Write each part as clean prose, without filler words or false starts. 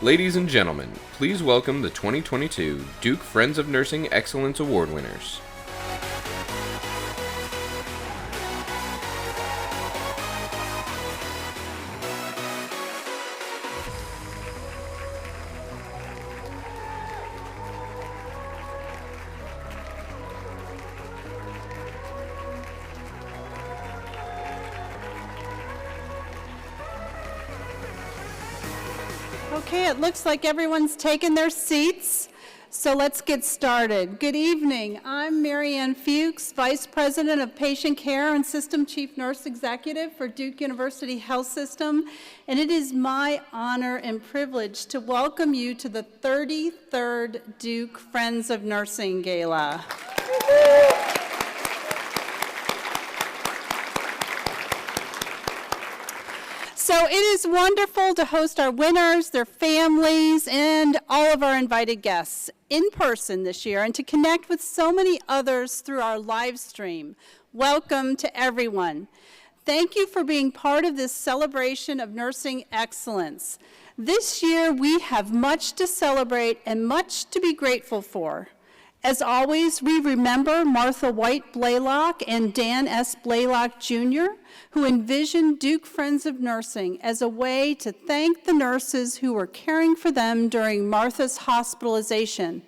Ladies and gentlemen, please welcome the 2022 Duke Friends of Nursing Excellence Award winners. Okay, it looks like everyone's taken their seats, so let's get started. Good evening. I'm Marianne Fuchs, Vice President of Patient Care and System Chief Nurse Executive for Duke University Health System, and it is my honor and privilege to welcome you to the 33rd Duke Friends of Nursing Gala. So it is wonderful to host our winners, their families, and all of our invited guests in person this year and to connect with so many others through our live stream. Welcome to everyone. Thank you for being part of this celebration of nursing excellence. This year we have much to celebrate and much to be grateful for. As always, we remember Martha White Blaylock and Dan S. Blaylock Jr., who envisioned Duke Friends of Nursing as a way to thank the nurses who were caring for them during Martha's hospitalization.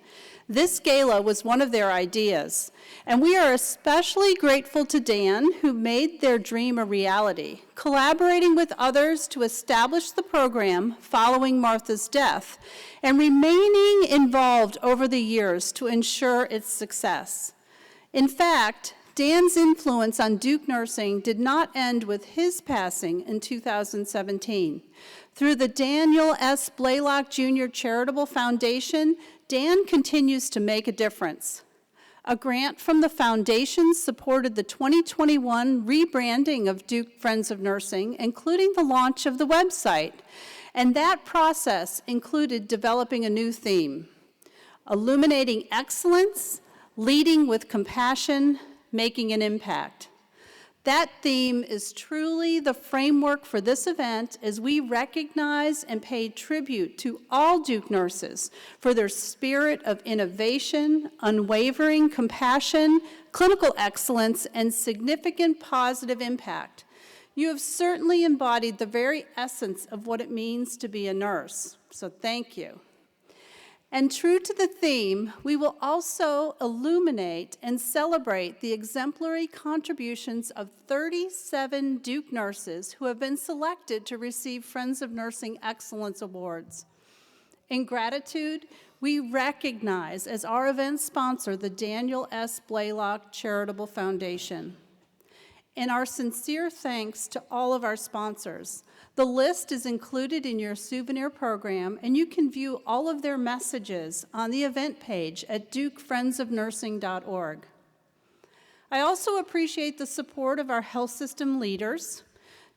This gala was one of their ideas, and we are especially grateful to Dan, who made their dream a reality, collaborating with others to establish the program following Martha's death, and remaining involved over the years to ensure its success. In fact, Dan's influence on Duke nursing did not end with his passing in 2017. Through the Daniel S. Blaylock Jr. Charitable Foundation, Dan continues to make a difference. A grant from the foundation supported the 2021 rebranding of Duke Friends of Nursing, including the launch of the website. And that process included developing a new theme: illuminating excellence, leading with compassion, making an impact. That theme is truly the framework for this event as we recognize and pay tribute to all Duke nurses for their spirit of innovation, unwavering compassion, clinical excellence, and significant positive impact. You have certainly embodied the very essence of what it means to be a nurse, so thank you. And true to the theme, we will also illuminate and celebrate the exemplary contributions of 37 Duke nurses who have been selected to receive Friends of Nursing Excellence Awards. In gratitude, we recognize as our event sponsor the Daniel S. Blaylock Charitable Foundation. And our sincere thanks to all of our sponsors. The list is included in your souvenir program, and you can view all of their messages on the event page at dukefriendsofnursing.org. I also appreciate the support of our health system leaders.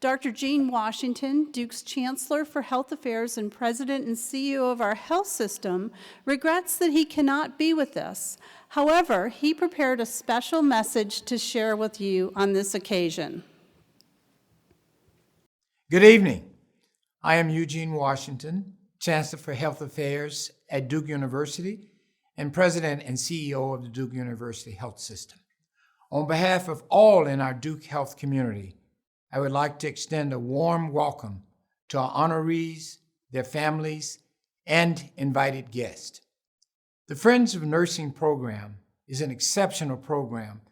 Dr. Gene Washington, Duke's Chancellor for Health Affairs and President and CEO of our health system, regrets that he cannot be with us. However, he prepared a special message to share with you on this occasion. Good evening. I am Eugene Washington, Chancellor for Health Affairs at Duke University and President and CEO of the Duke University Health System. On behalf of all in our Duke Health community, I would like to extend a warm welcome to our honorees, their families, and invited guests. The Friends of Nursing program is an exceptional program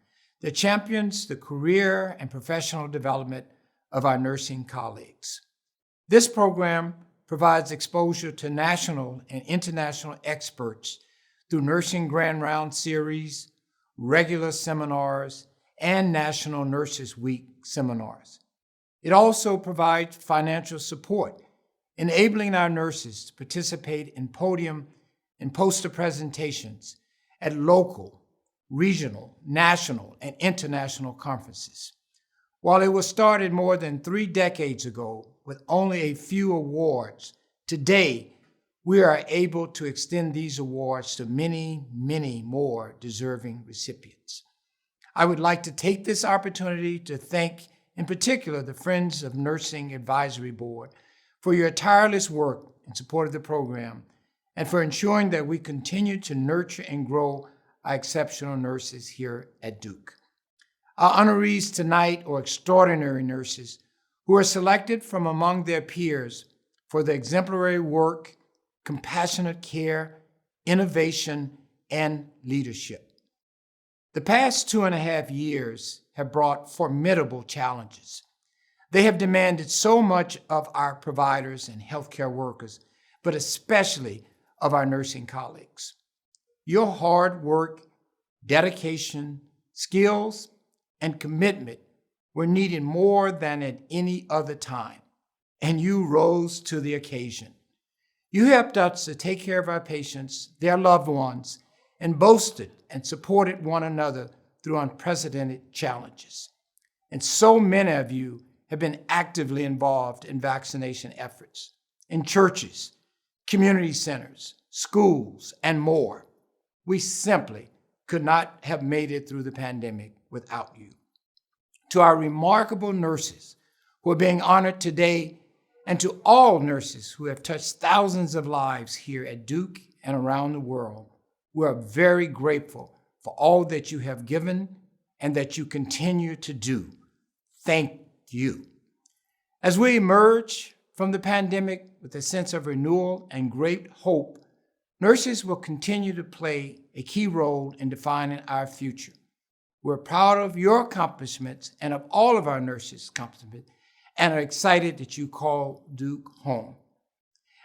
that champions the career and professional development of our nursing colleagues. This program provides exposure to national and international experts through Nursing Grand Round series, regular seminars, and National Nurses Week seminars. It also provides financial support, enabling our nurses to participate in podium and poster presentations at local, regional, national, and international conferences. While it was started more than 3 decades ago with only a few awards, today we are able to extend these awards to many, many more deserving recipients. I would like to take this opportunity to thank, in particular, the Friends of Nursing Advisory Board for your tireless work in support of the program and for ensuring that we continue to nurture and grow our exceptional nurses here at Duke. Our honorees tonight are extraordinary nurses who are selected from among their peers for their exemplary work, compassionate care, innovation, and leadership. The past 2.5 years have brought formidable challenges. They have demanded so much of our providers and healthcare workers, but especially of our nursing colleagues. Your hard work, dedication, skills, and commitment were needed more than at any other time, and you rose to the occasion. You helped us to take care of our patients, their loved ones, and boasted and supported one another through unprecedented challenges. And so many of you have been actively involved in vaccination efforts, in churches, community centers, schools, and more. We simply could not have made it through the pandemic without you. To our remarkable nurses who are being honored today, and to all nurses who have touched thousands of lives here at Duke and around the world, we are very grateful for all that you have given and that you continue to do. Thank you. As we emerge from the pandemic with a sense of renewal and great hope, nurses will continue to play a key role in defining our future. We're proud of your accomplishments and of all of our nurses' accomplishments and are excited that you call Duke home.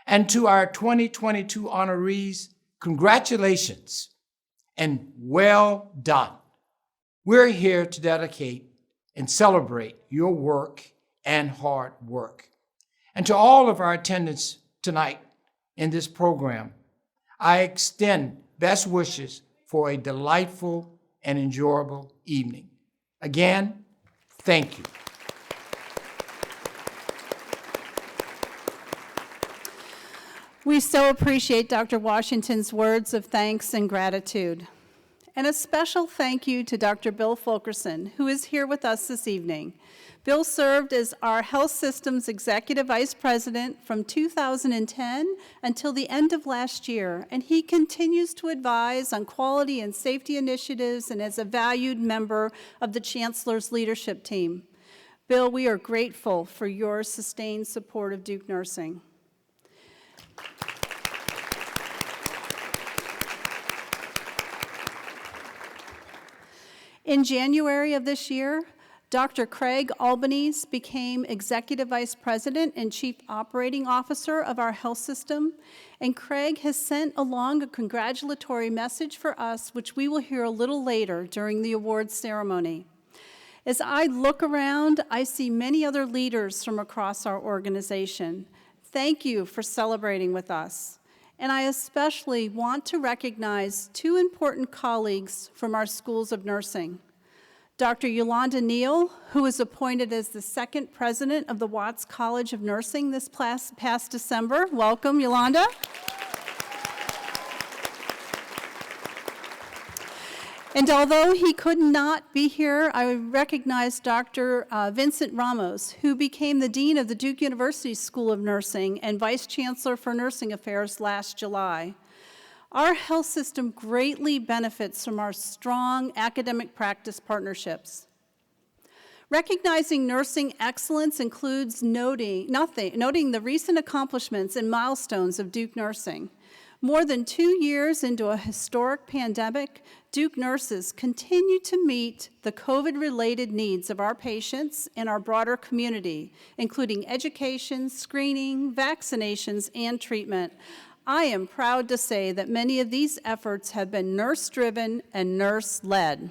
And to our 2022 honorees, congratulations and well done. We're here to dedicate and celebrate your work and hard work. And to all of our attendants tonight in this program, I extend best wishes for a delightful and enjoyable evening. Again, thank you. We so appreciate Dr. Washington's words of thanks and gratitude. And a special thank you to Dr. Bill Fulkerson, who is here with us this evening. Bill served as our health system's executive vice president from 2010 until the end of last year, and he continues to advise on quality and safety initiatives and as a valued member of the Chancellor's leadership team. Bill, we are grateful for your sustained support of Duke Nursing. In January of this year, Dr. Craig Albanese became Executive Vice President and Chief Operating Officer of our health system, and Craig has sent along a congratulatory message for us, which we will hear a little later during the awards ceremony. As I look around, I see many other leaders from across our organization. Thank you for celebrating with us. And I especially want to recognize two important colleagues from our schools of nursing. Dr. Yolanda Neal, who was appointed as the second president of the Watts College of Nursing this past December. Welcome, Yolanda. And although he could not be here, I recognize Dr. Vincent Ramos, who became the dean of the Duke University School of Nursing and vice chancellor for nursing affairs last July. Our health system greatly benefits from our strong academic practice partnerships. Recognizing nursing excellence includes noting the recent accomplishments and milestones of Duke Nursing. More than 2 years into a historic pandemic, Duke nurses continue to meet the COVID-related needs of our patients and our broader community, including education, screening, vaccinations, and treatment. I am proud to say that many of these efforts have been nurse-driven and nurse-led.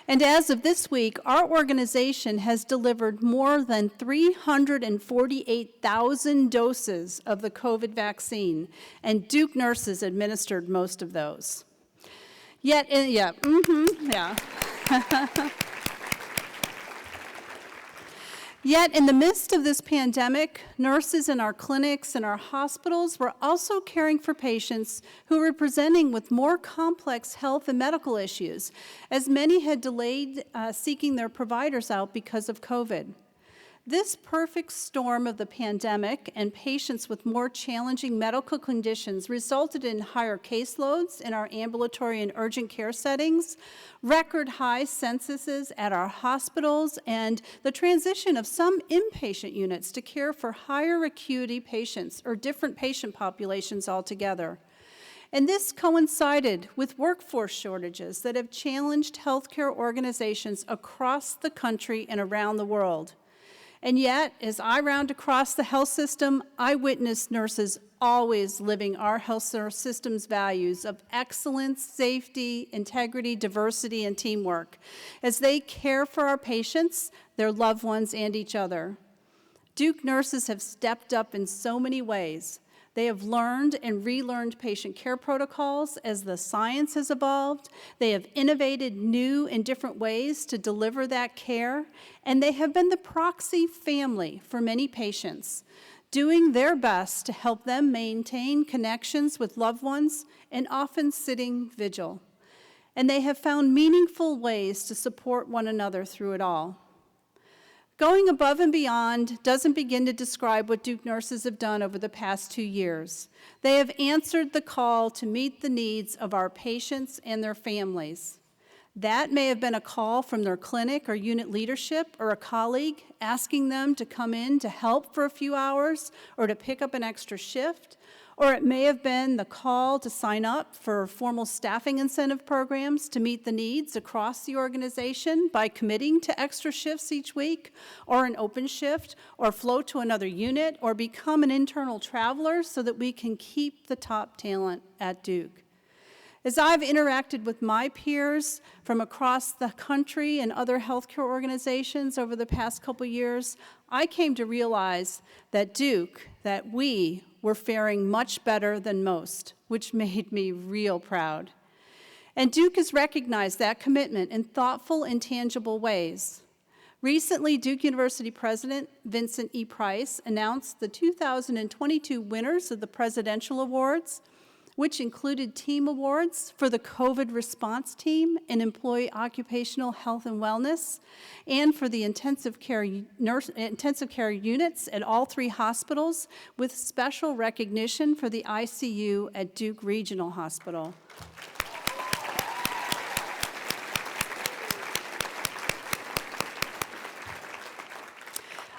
And as of this week, our organization has delivered more than 348,000 doses of the COVID vaccine, and Duke nurses administered most of those. Yet, yeah. Yet, in the midst of this pandemic, nurses in our clinics and our hospitals were also caring for patients who were presenting with more complex health and medical issues, as many had delayed seeking their providers out because of COVID. This perfect storm of the pandemic and patients with more challenging medical conditions resulted in higher caseloads in our ambulatory and urgent care settings, record high censuses at our hospitals, and the transition of some inpatient units to care for higher acuity patients or different patient populations altogether. And this coincided with workforce shortages that have challenged healthcare organizations across the country and around the world. And yet, as I round across the health system, I witness nurses always living our health system's values of excellence, safety, integrity, diversity, and teamwork as they care for our patients, their loved ones, and each other. Duke nurses have stepped up in so many ways. They have learned and relearned patient care protocols as the science has evolved. They have innovated new and different ways to deliver that care, and they have been the proxy family for many patients, doing their best to help them maintain connections with loved ones and often sitting vigil. And they have found meaningful ways to support one another through it all. Going above and beyond doesn't begin to describe what Duke nurses have done over the past 2 years. They have answered the call to meet the needs of our patients and their families. That may have been a call from their clinic or unit leadership or a colleague asking them to come in to help for a few hours or to pick up an extra shift. Or it may have been the call to sign up for formal staffing incentive programs to meet the needs across the organization by committing to extra shifts each week, or an open shift, or float to another unit, or become an internal traveler so that we can keep the top talent at Duke. As I've interacted with my peers from across the country and other healthcare organizations over the past couple years, I came to realize that Duke, that we were faring much better than most, which made me real proud. And Duke has recognized that commitment in thoughtful and tangible ways. Recently, Duke University President Vincent E. Price announced the 2022 winners of the Presidential Awards, which included team awards for the COVID response team in employee occupational health and wellness, and for the intensive care units at all 3 hospitals, with special recognition for the ICU at Duke Regional Hospital.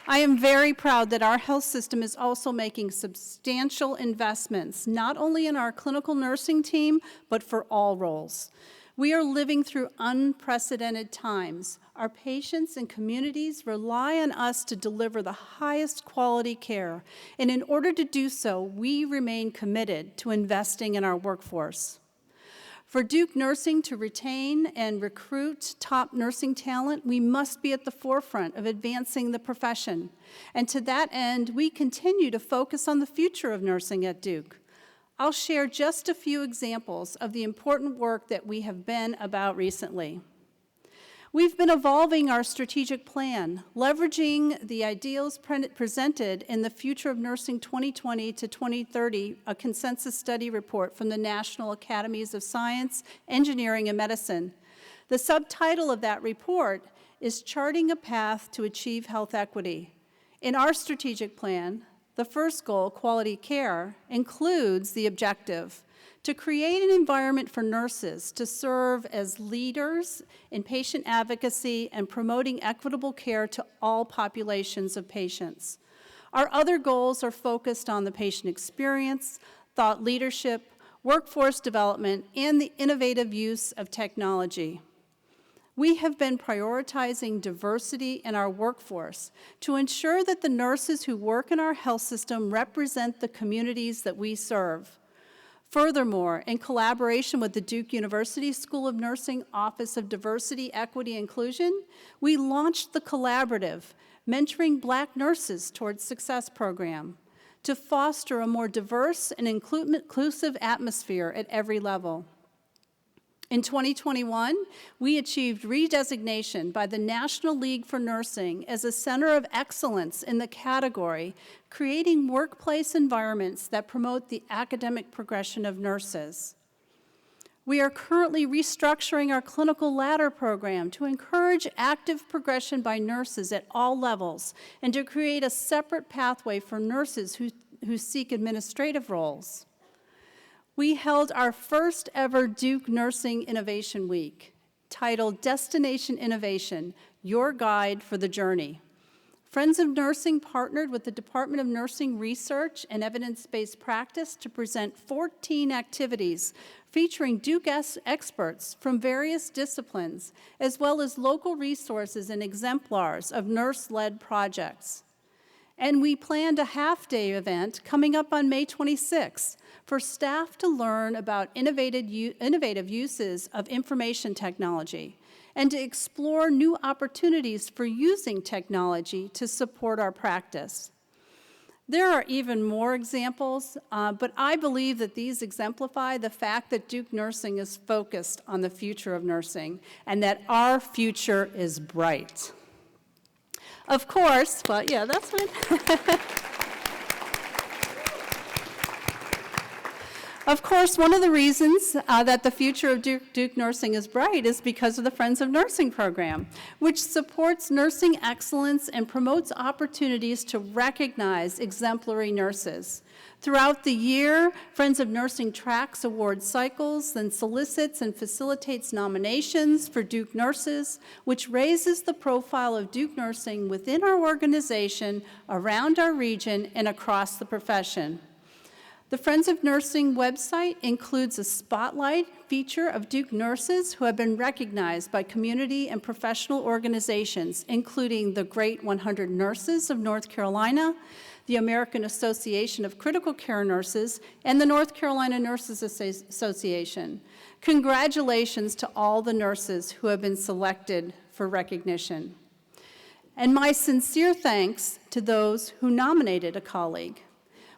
I am very proud that our health system is also making substantial investments, not only in our clinical nursing team, but for all roles. We are living through unprecedented times. Our patients and communities rely on us to deliver the highest quality care, and in order to do so, we remain committed to investing in our workforce. For Duke Nursing to retain and recruit top nursing talent, we must be at the forefront of advancing the profession. And to that end, we continue to focus on the future of nursing at Duke. I'll share just a few examples of the important work that we have been about recently. We've been evolving our strategic plan, leveraging the ideals presented in the Future of Nursing 2020 to 2030, a consensus study report from the National Academies of Science, Engineering, and Medicine. The subtitle of that report is Charting a Path to Achieve Health Equity. In our strategic plan, the first goal, quality care, includes the objective to create an environment for nurses to serve as leaders in patient advocacy and promoting equitable care to all populations of patients. Our other goals are focused on the patient experience, thought leadership, workforce development, and the innovative use of technology. We have been prioritizing diversity in our workforce to ensure that the nurses who work in our health system represent the communities that we serve. Furthermore, in collaboration with the Duke University School of Nursing Office of Diversity, Equity, and Inclusion, we launched the collaborative Mentoring Black Nurses Towards Success program to foster a more diverse and inclusive atmosphere at every level. In 2021, we achieved redesignation by the National League for Nursing as a center of excellence in the category, creating workplace environments that promote the academic progression of nurses. We are currently restructuring our clinical ladder program to encourage active progression by nurses at all levels and to create a separate pathway for nurses who seek administrative roles. We held our first ever Duke Nursing Innovation Week, titled Destination Innovation, Your Guide for the Journey. Friends of Nursing partnered with the Department of Nursing Research and Evidence-Based Practice to present 14 activities featuring Duke experts from various disciplines, as well as local resources and exemplars of nurse-led projects. And we planned a half-day event coming up on May 26th for staff to learn about innovative uses of information technology and to explore new opportunities for using technology to support our practice. There are even more examples, but I believe that these exemplify the fact that Duke Nursing is focused on the future of nursing and that our future is bright. Of course, well, yeah, that's fine. Of course, one of the reasons that the future of Duke Nursing is bright is because of the Friends of Nursing program, which supports nursing excellence and promotes opportunities to recognize exemplary nurses. Throughout the year, Friends of Nursing tracks award cycles, then solicits and facilitates nominations for Duke nurses, which raises the profile of Duke Nursing within our organization, around our region, and across the profession. The Friends of Nursing website includes a spotlight feature of Duke nurses who have been recognized by community and professional organizations, including the Great 100 Nurses of North Carolina, the American Association of Critical Care Nurses, and the North Carolina Nurses Association. Congratulations to all the nurses who have been selected for recognition. And my sincere thanks to those who nominated a colleague.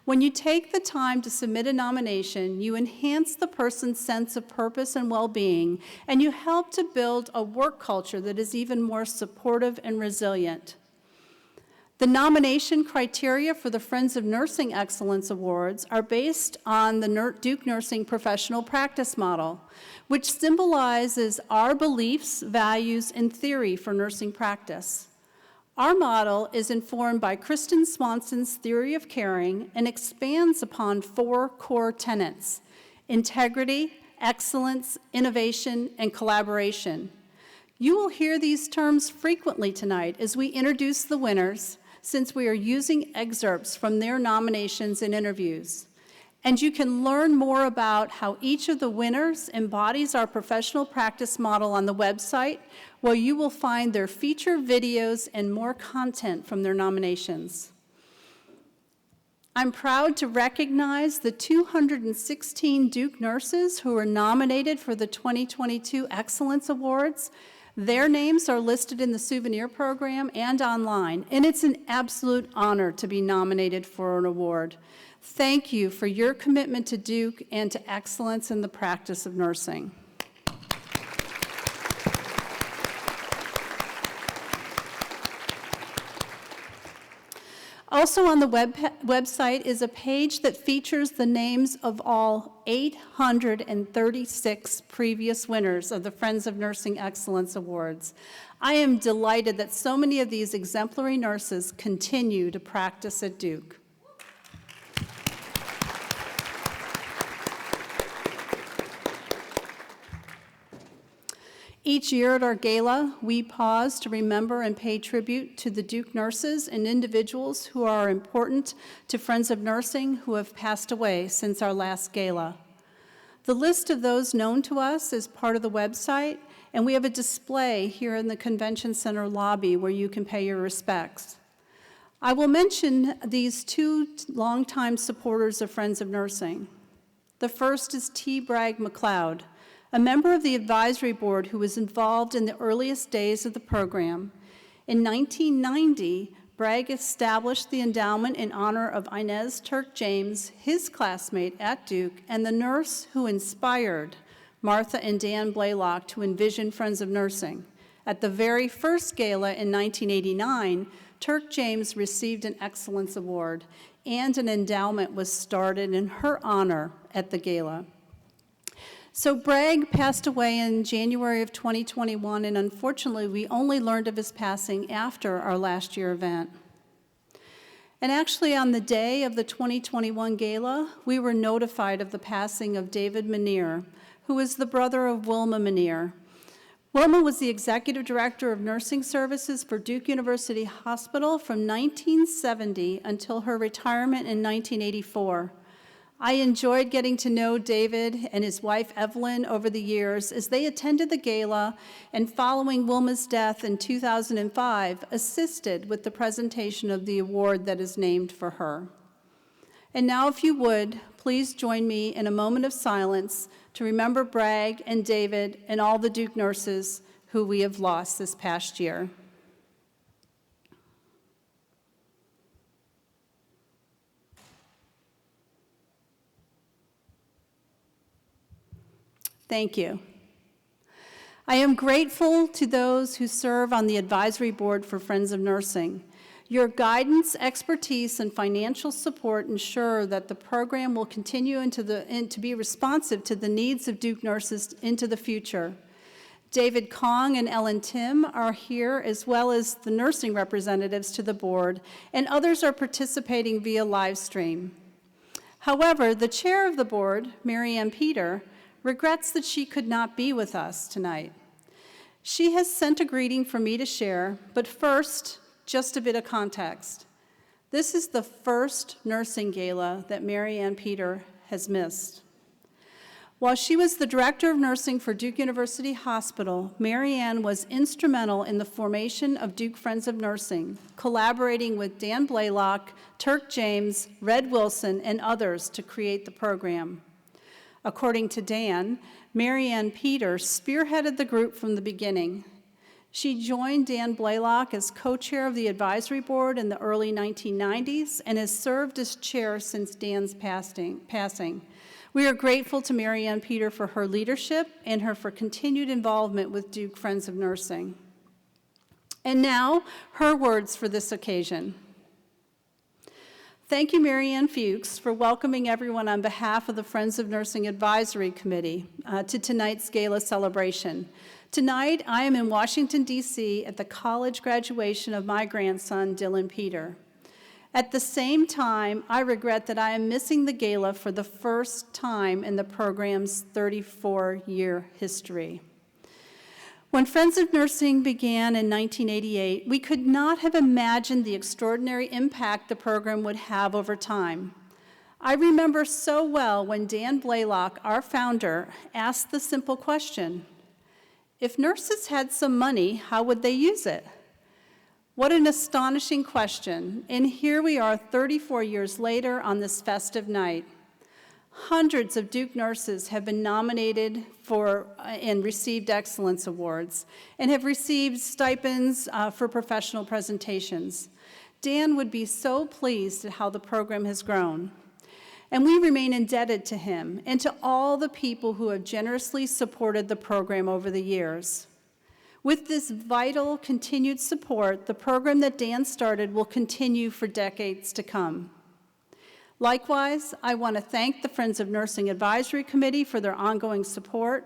When you take the time to submit a nomination, you enhance the person's sense of purpose and well-being, and you help to build a work culture that is even more supportive and resilient. The nomination criteria for the Friends of Nursing Excellence Awards are based on the Duke Nursing Professional Practice Model, which symbolizes our beliefs, values, and theory for nursing practice. Our model is informed by Kristen Swanson's theory of caring and expands upon 4 core tenets: integrity, excellence, innovation, and collaboration. You will hear these terms frequently tonight as we introduce the winners, since we are using excerpts from their nominations and interviews. And you can learn more about how each of the winners embodies our professional practice model on the website, where you will find their feature videos and more content from their nominations. I'm proud to recognize the 216 Duke nurses who were nominated for the 2022 Excellence Awards. Their names are listed in the souvenir program and online, and it's an absolute honor to be nominated for an award. Thank you for your commitment to Duke and to excellence in the practice of nursing. Also on the website is a page that features the names of all 836 previous winners of the Friends of Nursing Excellence Awards. I am delighted that so many of these exemplary nurses continue to practice at Duke. Each year at our gala, we pause to remember and pay tribute to the Duke nurses and individuals who are important to Friends of Nursing who have passed away since our last gala. The list of those known to us is part of the website, and we have a display here in the Convention Center lobby where you can pay your respects. I will mention these 2 longtime supporters of Friends of Nursing. The first is T. Bragg McLeod, a member of the advisory board who was involved in the earliest days of the program. In 1990, Bragg established the endowment in honor of Inez Turk James, his classmate at Duke, and the nurse who inspired Martha and Dan Blaylock, to envision Friends of Nursing. At the very first gala in 1989, Turk James received an Excellence Award, and an endowment was started in her honor at the gala. So Bragg passed away in January of 2021, and unfortunately, we only learned of his passing after our last year event. And actually, on the day of the 2021 gala, we were notified of the passing of David Manier, who is the brother of Wilma Manier. Wilma was the executive director of nursing services for Duke University Hospital from 1970 until her retirement in 1984. I enjoyed getting to know David and his wife Evelyn over the years as they attended the gala, and following Wilma's death in 2005, assisted with the presentation of the award that is named for her. And now, if you would, please join me in a moment of silence to remember Bragg and David and all the Duke nurses who we have lost this past year. Thank you. I am grateful to those who serve on the advisory board for Friends of Nursing. Your guidance, expertise, and financial support ensure that the program will continue to be responsive to the needs of Duke nurses into the future. David Kong and Ellen Tim are here, as well as the nursing representatives to the board, and others are participating via live stream. However, the chair of the board, Marianne Peter, regrets that she could not be with us tonight. She has sent a greeting for me to share, but first, just a bit of context. This is the first nursing gala that Marianne Peter has missed. While she was the director of nursing for Duke University Hospital, Marianne was instrumental in the formation of Duke Friends of Nursing, collaborating with Dan Blaylock, Turk James, Red Wilson, and others to create the program. According to Dan, Marianne Peter spearheaded the group from the beginning. She joined Dan Blaylock as co-chair of the advisory board in the early 1990s and has served as chair since Dan's passing. We are grateful to Marianne Peter for her leadership and for continued involvement with Duke Friends of Nursing. And now, her words for this occasion. Thank you, Marianne Fuchs, for welcoming everyone on behalf of the Friends of Nursing Advisory Committee to tonight's gala celebration. Tonight, I am in Washington, D.C. at the college graduation of my grandson, Dylan Peter. At the same time, I regret that I am missing the gala for the first time in the program's 34-year history. When Friends of Nursing began in 1988, we could not have imagined the extraordinary impact the program would have over time. I remember so well when Dan Blaylock, our founder, asked the simple question, if nurses had some money, how would they use it? What an astonishing question, and here we are 34 years later on this festive night. Hundreds of Duke nurses have been nominated for and received Excellence Awards and have received stipends for professional presentations. Dan would be so pleased at how the program has grown. And we remain indebted to him and to all the people who have generously supported the program over the years. With this vital continued support, the program that Dan started will continue for decades to come. Likewise, I want to thank the Friends of Nursing Advisory Committee for their ongoing support.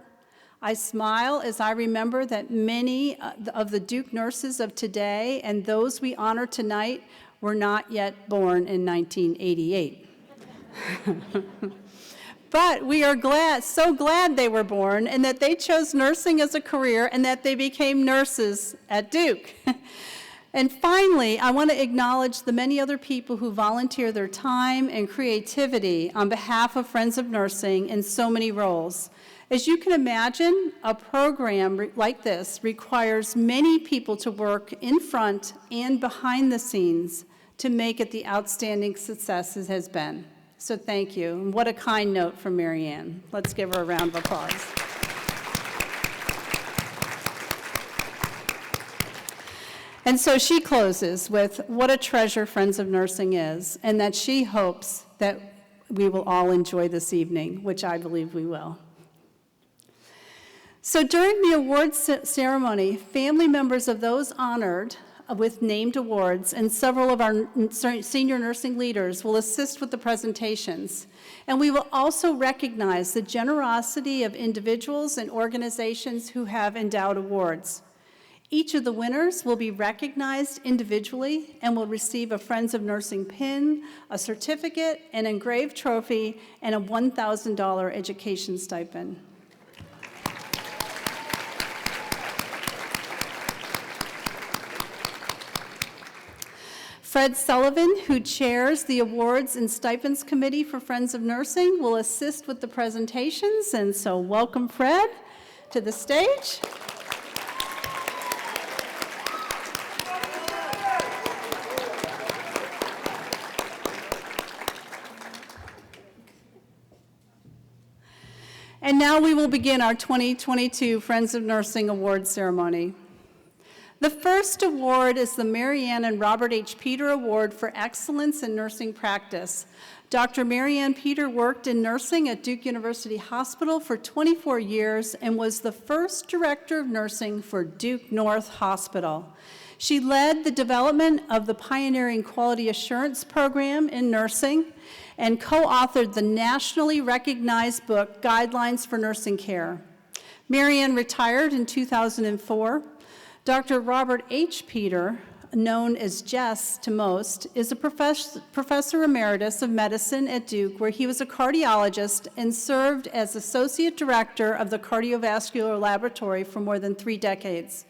I smile as I remember that many of the Duke nurses of today and those we honor tonight were not yet born in 1988. But we are so glad they were born and that they chose nursing as a career and that they became nurses at Duke. And finally, I want to acknowledge the many other people who volunteer their time and creativity on behalf of Friends of Nursing in so many roles. As you can imagine, a program like this requires many people to work in front and behind the scenes to make it the outstanding success it has been. So thank you, and what a kind note from Marianne. Let's give her a round of applause. And so she closes with what a treasure Friends of Nursing is, and that she hopes that we will all enjoy this evening, which I believe we will. So during the awards ceremony, family members of those honored with named awards and several of our senior nursing leaders will assist with the presentations. And we will also recognize the generosity of individuals and organizations who have endowed awards. Each of the winners will be recognized individually and will receive a Friends of Nursing pin, a certificate, an engraved trophy, and a $1,000 education stipend. Fred Sullivan, who chairs the Awards and Stipends Committee for Friends of Nursing, will assist with the presentations, and so welcome Fred to the stage. And now we will begin our 2022 Friends of Nursing Award ceremony. The first award is the Marianne and Robert H. Peter Award for Excellence in Nursing Practice. Dr. Marianne Peter worked in nursing at Duke University Hospital for 24 years and was the first director of nursing for Duke North Hospital. She led the development of the pioneering quality assurance program in nursing and co-authored the nationally recognized book, Guidelines for Nursing Care. Marianne retired in 2004. Dr. Robert H. Peter, known as Jess to most, is a professor emeritus of medicine at Duke, where he was a cardiologist and served as associate director of the Cardiovascular Laboratory for more than 3 decades.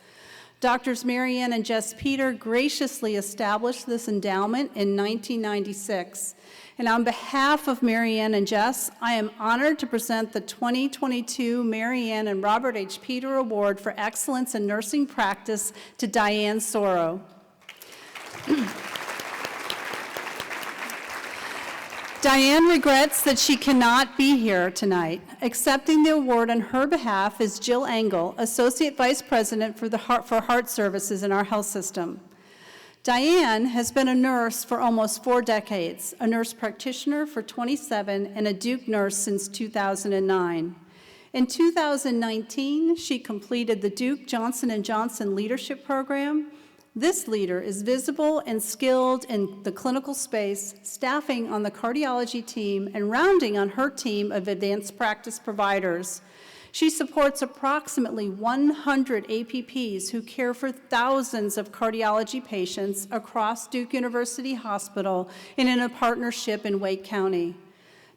Doctors Marianne and Jess Peter graciously established this endowment in 1996. And on behalf of Marianne and Jess, I am honored to present the 2022 Marianne and Robert H. Peter Award for Excellence in Nursing Practice to Diane Soro. Diane regrets that she cannot be here tonight. Accepting the award on her behalf is Jill Engel, Associate Vice President for Heart Services in our health system. Diane has been a nurse for almost 4 decades, a nurse practitioner for 27, and a Duke nurse since 2009. In 2019, she completed the Duke Johnson & Johnson Leadership Program. This leader is visible and skilled in the clinical space, staffing on the cardiology team and rounding on her team of advanced practice providers. She supports approximately 100 APPs who care for thousands of cardiology patients across Duke University Hospital and in a partnership in Wake County.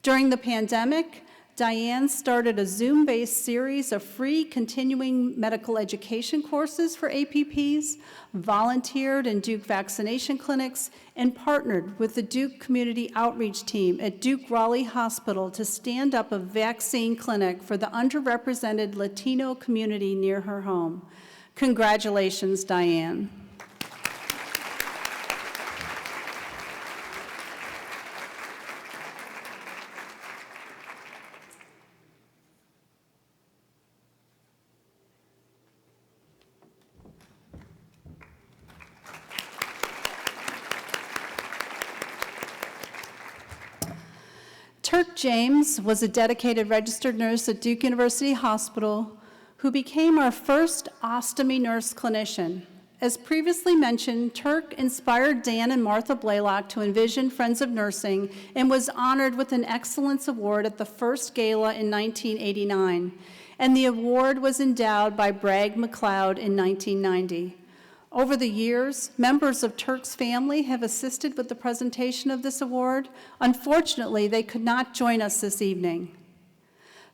During the pandemic, Diane started a Zoom-based series of free continuing medical education courses for APPs, volunteered in Duke vaccination clinics, and partnered with the Duke Community Outreach Team at Duke Raleigh Hospital to stand up a vaccine clinic for the underrepresented Latino community near her home. Congratulations, Diane. Turk James was a dedicated registered nurse at Duke University Hospital who became our first ostomy nurse clinician. As previously mentioned, Turk inspired Dan and Martha Blaylock to envision Friends of Nursing and was honored with an Excellence Award at the first gala in 1989. And the award was endowed by Bragg McLeod in 1990. Over the years, members of Turk's family have assisted with the presentation of this award. Unfortunately, they could not join us this evening.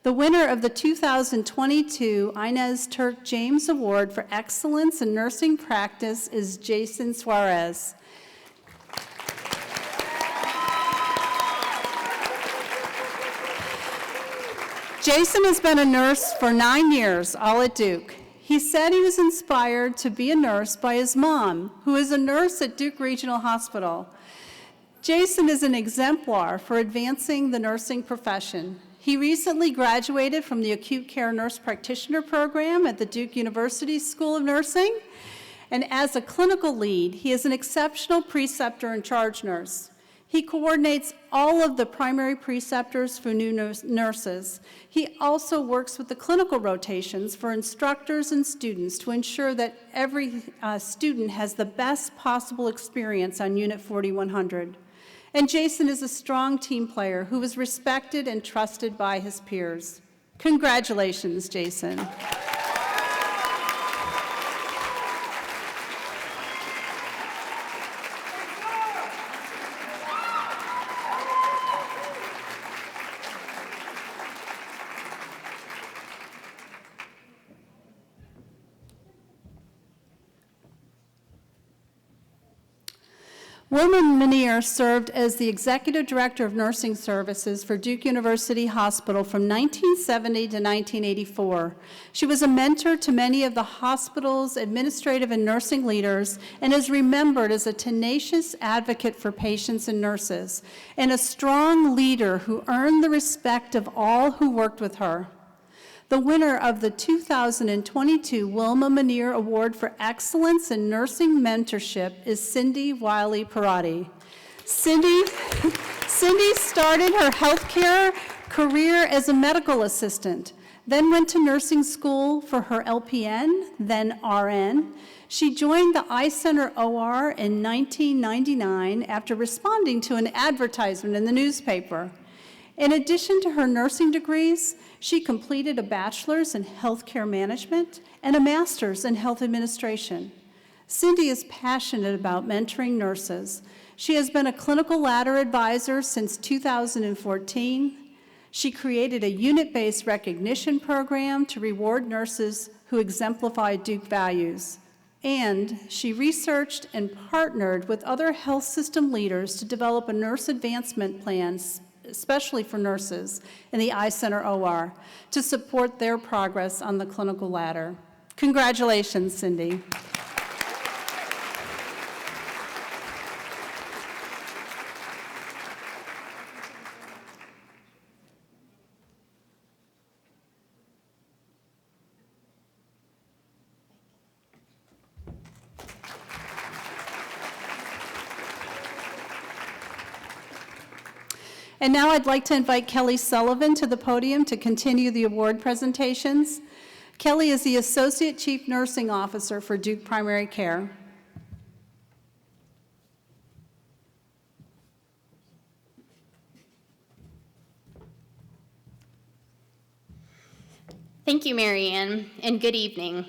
The winner of the 2022 Inez Turk James Award for Excellence in Nursing Practice is Jason Suarez. Jason has been a nurse for 9 years, all at Duke. He said he was inspired to be a nurse by his mom, who is a nurse at Duke Regional Hospital. Jason is an exemplar for advancing the nursing profession. He recently graduated from the Acute Care Nurse Practitioner Program at the Duke University School of Nursing, and as a clinical lead, he is an exceptional preceptor and charge nurse. He coordinates all of the primary preceptors for new nurses. He also works with the clinical rotations for instructors and students to ensure that every student has the best possible experience on Unit 4100. And Jason is a strong team player who is respected and trusted by his peers. Congratulations, Jason. Wilma Manier served as the Executive Director of Nursing Services for Duke University Hospital from 1970 to 1984. She was a mentor to many of the hospital's administrative and nursing leaders and is remembered as a tenacious advocate for patients and nurses, and a strong leader who earned the respect of all who worked with her. The winner of the 2022 Wilma Manier Award for Excellence in Nursing Mentorship is Cindy Wiley Peratti. Cindy started her healthcare career as a medical assistant, then went to nursing school for her LPN, then RN. She joined the Eye Center OR in 1999 after responding to an advertisement in the newspaper. In addition to her nursing degrees, she completed a bachelor's in healthcare management and a master's in health administration. Cindy is passionate about mentoring nurses. She has been a clinical ladder advisor since 2014. She created a unit-based recognition program to reward nurses who exemplify Duke values. And she researched and partnered with other health system leaders to develop a nurse advancement plan, especially for nurses in the Eye Center OR, to support their progress on the clinical ladder. Congratulations, Cindy. And now I'd like to invite Kelly Sullivan to the podium to continue the award presentations. Kelly is the Associate Chief Nursing Officer for Duke Primary Care. Thank you, Marianne, and good evening.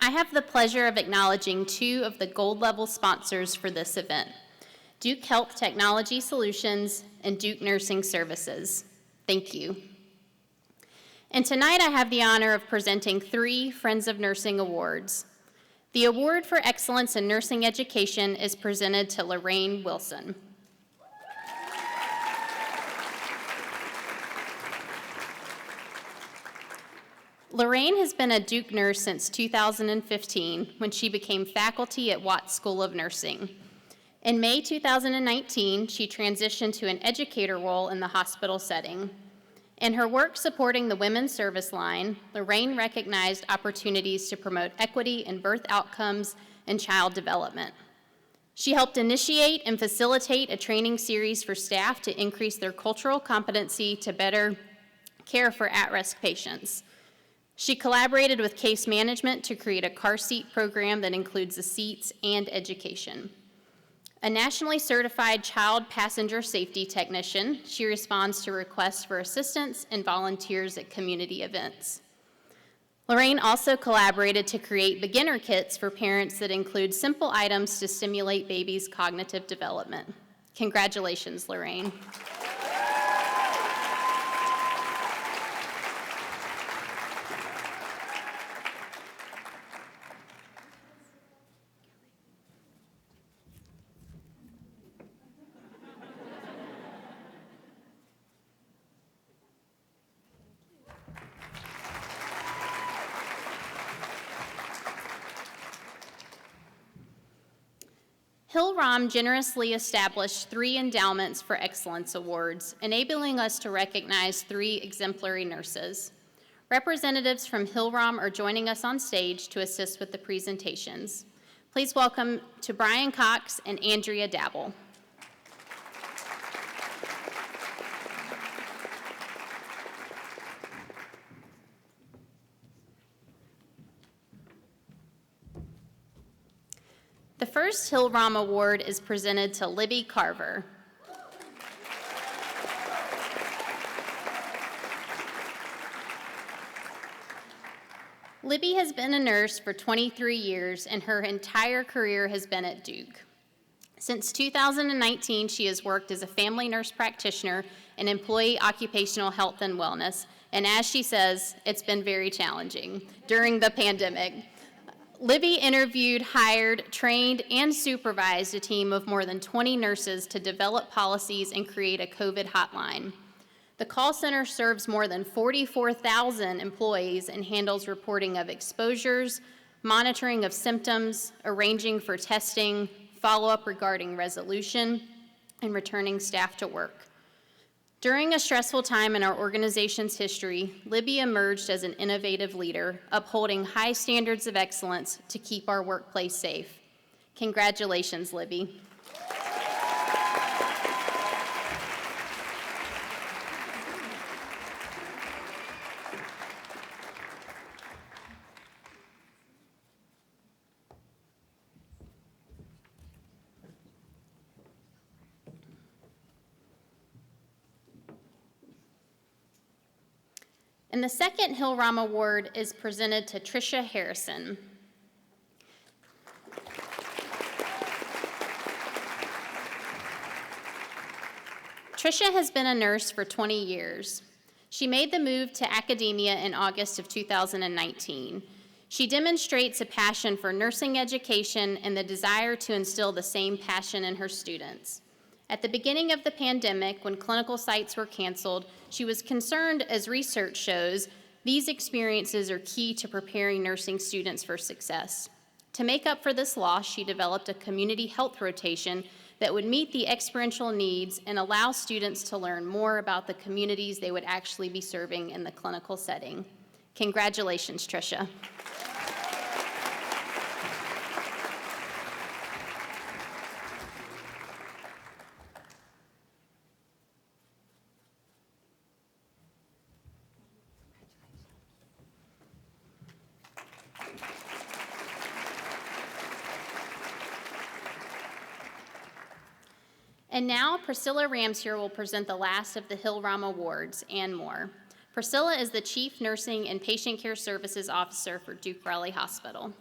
I have the pleasure of acknowledging two of the gold-level sponsors for this event, Duke Health Technology Solutions and Duke Nursing Services. Thank you. And tonight I have the honor of presenting 3 Friends of Nursing Awards. The Award for Excellence in Nursing Education is presented to Lorraine Wilson. Lorraine has been a Duke nurse since 2015 when she became faculty at Watts School of Nursing. In May 2019, she transitioned to an educator role in the hospital setting. In her work supporting the Women's Service Line, Lorraine recognized opportunities to promote equity in birth outcomes and child development. She helped initiate and facilitate a training series for staff to increase their cultural competency to better care for at-risk patients. She collaborated with case management to create a car seat program that includes the seats and education. A nationally certified child passenger safety technician, she responds to requests for assistance and volunteers at community events. Lorraine also collaborated to create beginner kits for parents that include simple items to stimulate babies' cognitive development. Congratulations, Lorraine. Hill-Rom generously established 3 endowments for excellence awards, enabling us to recognize 3 exemplary nurses. Representatives from Hill-Rom are joining us on stage to assist with the presentations. Please welcome to Brian Cox and Andrea Dabble. first Hill-Rom Award is presented to Libby Carver. Libby has been a nurse for 23 years, and her entire career has been at Duke. Since 2019, she has worked as a family nurse practitioner in employee occupational health and wellness, and as she says, it's been very challenging during the pandemic. Libby interviewed, hired, trained, and supervised a team of more than 20 nurses to develop policies and create a COVID hotline. The call center serves more than 44,000 employees and handles reporting of exposures, monitoring of symptoms, arranging for testing, follow-up regarding resolution, and returning staff to work. During a stressful time in our organization's history, Libby emerged as an innovative leader, upholding high standards of excellence to keep our workplace safe. Congratulations, Libby. And the second Hill-Rom Award is presented to Tricia Harrison. Tricia has been a nurse for 20 years. She made the move to academia in August of 2019. She demonstrates a passion for nursing education and the desire to instill the same passion in her students. At the beginning of the pandemic, when clinical sites were canceled, she was concerned, as research shows, these experiences are key to preparing nursing students for success. To make up for this loss, she developed a community health rotation that would meet the experiential needs and allow students to learn more about the communities they would actually be serving in the clinical setting. Congratulations, Tricia. And now, Priscilla Ramsier will present the last of the Hill-Rom Awards and more. Priscilla is the Chief Nursing and Patient Care Services Officer for Duke Raleigh Hospital.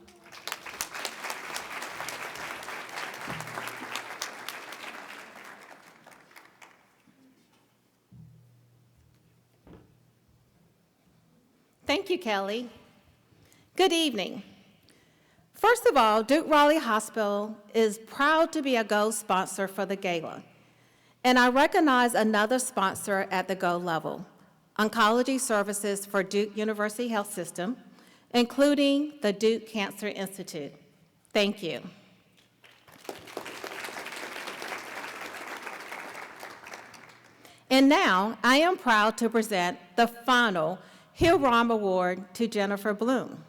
Thank you, Kelly. Good evening. First of all, Duke Raleigh Hospital is proud to be a gold sponsor for the Gala. And I recognize another sponsor at the gold level, Oncology Services for Duke University Health System, including the Duke Cancer Institute. Thank you. And now, I am proud to present the final Hill-Rom Award to Jennifer Bloom.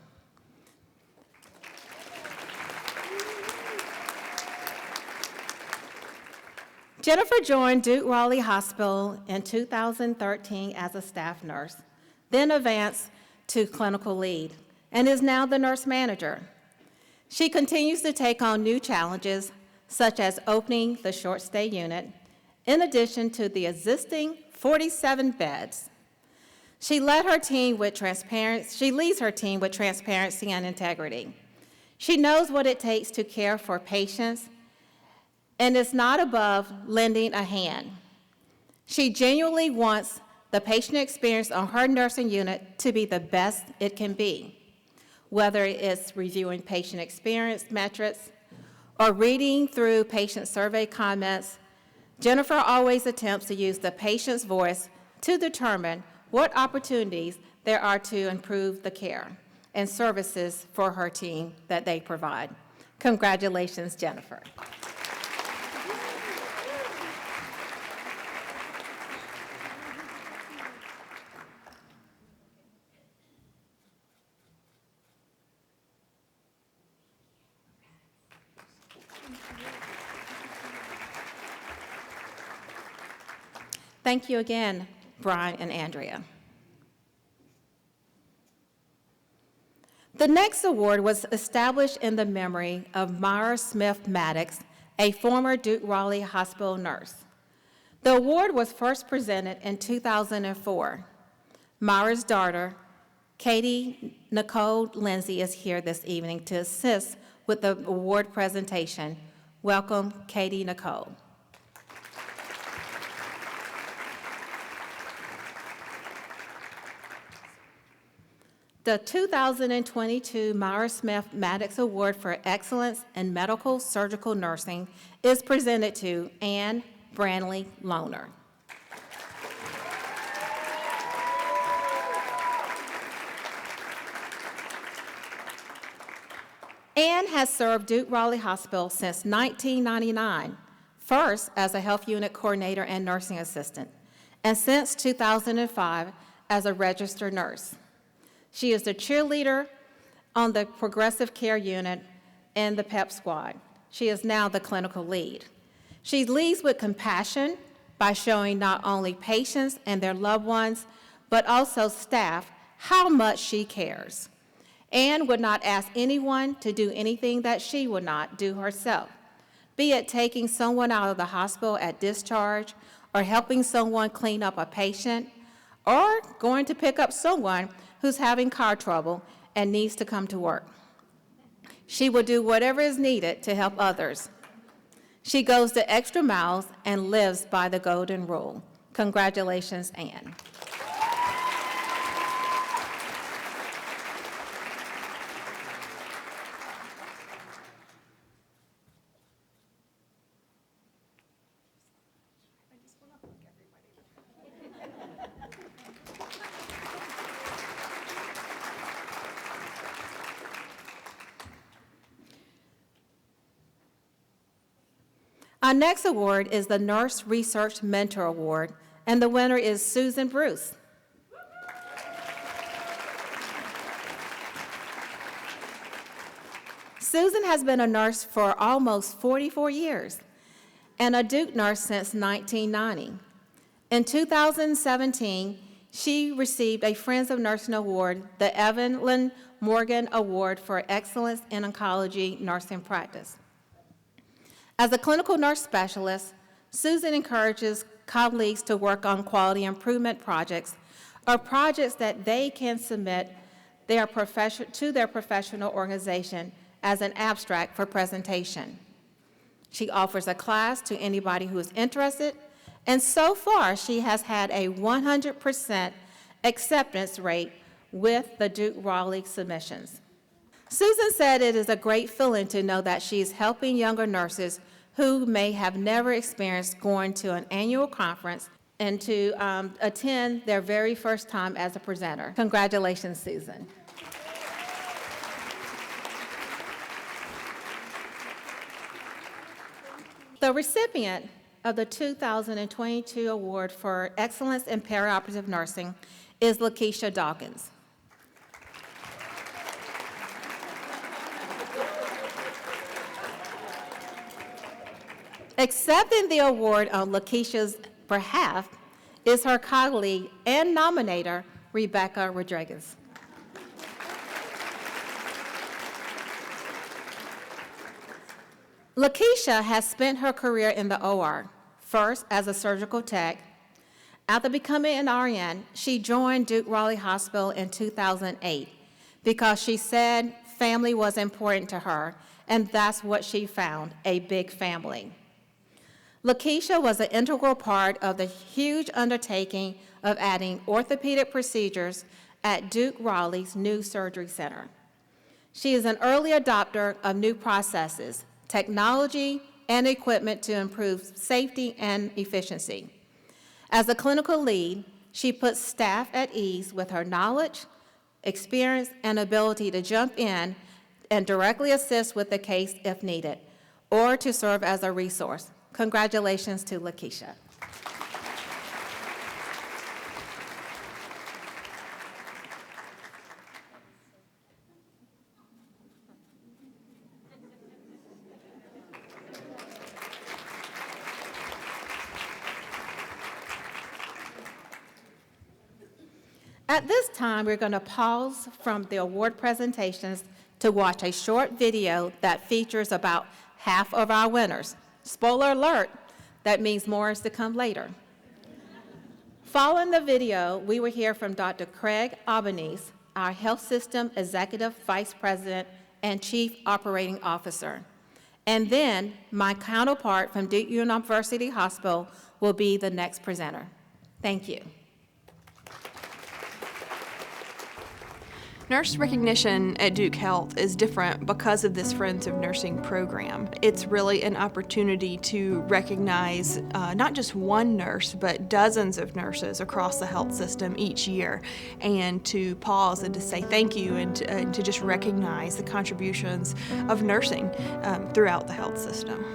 Jennifer joined Duke Raleigh Hospital in 2013 as a staff nurse, then advanced to clinical lead, and is now the nurse manager. She continues to take on new challenges, such as opening the short stay unit, in addition to the existing 47 beds. She leads her team with transparency and integrity. She knows what it takes to care for patients and is not above lending a hand. She genuinely wants the patient experience on her nursing unit to be the best it can be, whether it's reviewing patient experience metrics or reading through patient survey comments. Jennifer always attempts to use the patient's voice to determine what opportunities there are to improve the care and services for her team that they provide. Congratulations, Jennifer. Thank you again, Brian and Andrea. The next award was established in the memory of Myra Smith Maddox, a former Duke Raleigh Hospital nurse. The award was first presented in 2004. Myra's daughter, Katie Nicole Lindsay, is here this evening to assist with the award presentation. Welcome, Katie Nicole. The 2022 Myra Smith Maddox Award for Excellence in Medical Surgical Nursing is presented to Anne Branley Lohner. Anne has served Duke Raleigh Hospital since 1999, first as a health unit coordinator and nursing assistant, and since 2005 as a registered nurse. She is the cheerleader on the progressive care unit and the PEP squad. She is now the clinical lead. She leads with compassion by showing not only patients and their loved ones, but also staff how much she cares. Anne would not ask anyone to do anything that she would not do herself, be it taking someone out of the hospital at discharge, or helping someone clean up a patient, or going to pick up someone who's having car trouble and needs to come to work. She will do whatever is needed to help others. She goes the extra miles and lives by the golden rule. Congratulations, Anne. Our next award is the Nurse Research Mentor Award, and the winner is Susan Bruce. Susan has been a nurse for almost 44 years and a Duke nurse since 1990. In 2017, she received a Friends of Nursing Award, the Evelyn Morgan Award for Excellence in Oncology Nursing Practice. As a clinical nurse specialist, Susan encourages colleagues to work on quality improvement projects or projects that they can submit to their professional organization as an abstract for presentation. She offers a class to anybody who is interested, and so far she has had a 100% acceptance rate with the Duke Raleigh submissions. Susan said it is a great feeling to know that she is helping younger nurses who may have never experienced going to an annual conference and to attend their very first time as a presenter. Congratulations, Susan. The recipient of the 2022 Award for Excellence in Perioperative Nursing is Lakeisha Dawkins. Accepting the award on Lakeisha's behalf is her colleague and nominator, Rebecca Rodriguez. Lakeisha has spent her career in the OR, first as a surgical tech. After becoming an RN, she joined Duke Raleigh Hospital in 2008 because she said family was important to her, and that's what she found, a big family. Lakeisha was an integral part of the huge undertaking of adding orthopedic procedures at Duke Raleigh's new surgery center. She is an early adopter of new processes, technology, and equipment to improve safety and efficiency. As a clinical lead, she puts staff at ease with her knowledge, experience, and ability to jump in and directly assist with the case if needed, or to serve as a resource. Congratulations to Lakeisha. At this time, we're going to pause from the award presentations to watch a short video that features about half of our winners. Spoiler alert, that means more is to come later. Following the video, we will hear from Dr. Craig Albanese, our Health System Executive Vice President and Chief Operating Officer. And then my counterpart from Duke University Hospital will be the next presenter. Thank you. Nurse recognition at Duke Health is different because of this Friends of Nursing program. It's really an opportunity to recognize not just one nurse, but dozens of nurses across the health system each year, and to pause and to say thank you and to just recognize the contributions of nursing throughout the health system.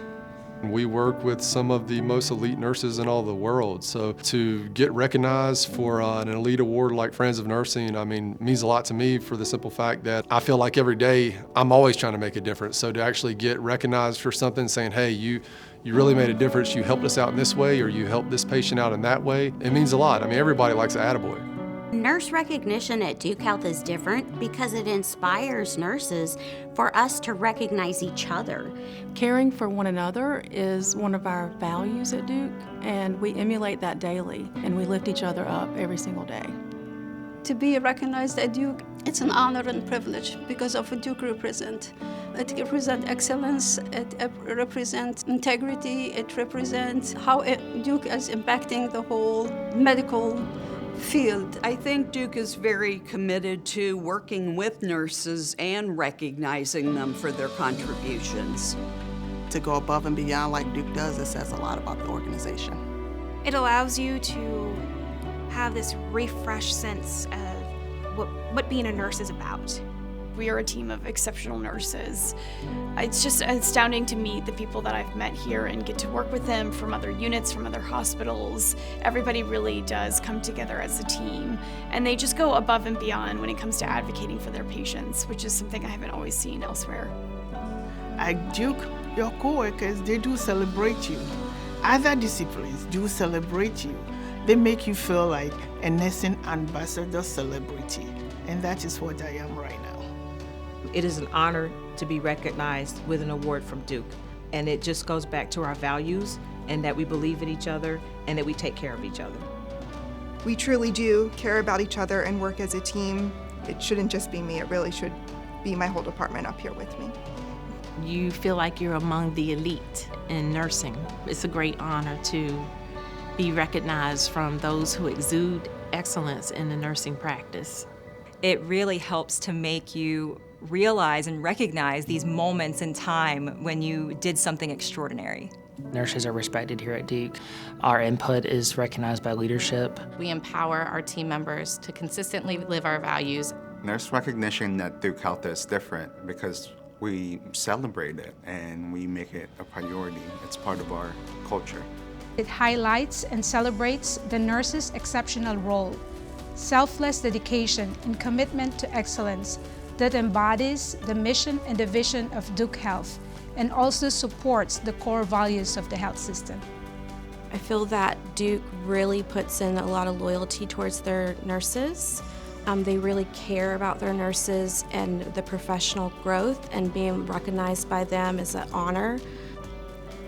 We work with some of the most elite nurses in all the world, so to get recognized for an elite award like Friends of Nursing, means a lot to me for the simple fact that I feel like every day I'm always trying to make a difference. So to actually get recognized for something, saying, hey, you really made a difference, you helped us out in this way, or you helped this patient out in that way, it means a lot. Everybody likes an attaboy. Nurse recognition at Duke Health is different because it inspires nurses for us to recognize each other. Caring for one another is one of our values at Duke, and we emulate that daily, and we lift each other up every single day. To be recognized at Duke, it's an honor and privilege because of what Duke represents. It represents excellence, it represents integrity, it represents how Duke is impacting the whole medical field. I think Duke is very committed to working with nurses and recognizing them for their contributions. To go above and beyond like Duke does, it says a lot about the organization. It allows you to have this refreshed sense of what being a nurse is about. We are a team of exceptional nurses. It's just astounding to meet the people that I've met here and get to work with them from other units, from other hospitals. Everybody really does come together as a team, and they just go above and beyond when it comes to advocating for their patients, which is something I haven't always seen elsewhere. At Duke, your coworkers, they do celebrate you. Other disciplines do celebrate you. They make you feel like a nursing ambassador celebrity, and that is what I am right now. It is an honor to be recognized with an award from Duke, and it just goes back to our values and that we believe in each other and that we take care of each other. We truly do care about each other and work as a team. It shouldn't just be me, it really should be my whole department up here with me. You feel like you're among the elite in nursing. It's a great honor to be recognized from those who exude excellence in the nursing practice. It really helps to make you realize and recognize these moments in time when you did something extraordinary. Nurses are respected here at Duke. Our input is recognized by leadership. We empower our team members to consistently live our values. Nurse recognition at Duke Health is different because we celebrate it and we make it a priority. It's part of our culture. It highlights and celebrates the nurse's exceptional role, selfless dedication and commitment to excellence that embodies the mission and the vision of Duke Health and also supports the core values of the health system. I feel that Duke really puts in a lot of loyalty towards their nurses. They really care about their nurses and the professional growth, and being recognized by them is an honor.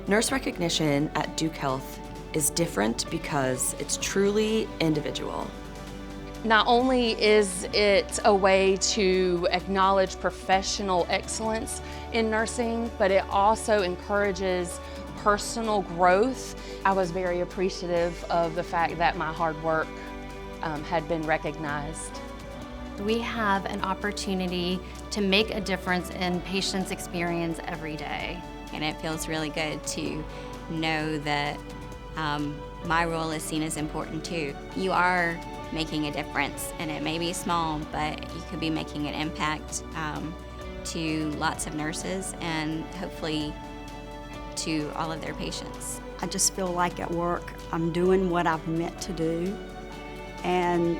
Nurse recognition at Duke Health is different because it's truly individual. Not only is it a way to acknowledge professional excellence in nursing, but it also encourages personal growth. I was very appreciative of the fact that my hard work had been recognized. We have an opportunity to make a difference in patients' experience every day. And it feels really good to know that my role is seen as important too. You are making a difference, and it may be small, but you could be making an impact to lots of nurses and hopefully to all of their patients. I just feel like at work I'm doing what I've meant to do, and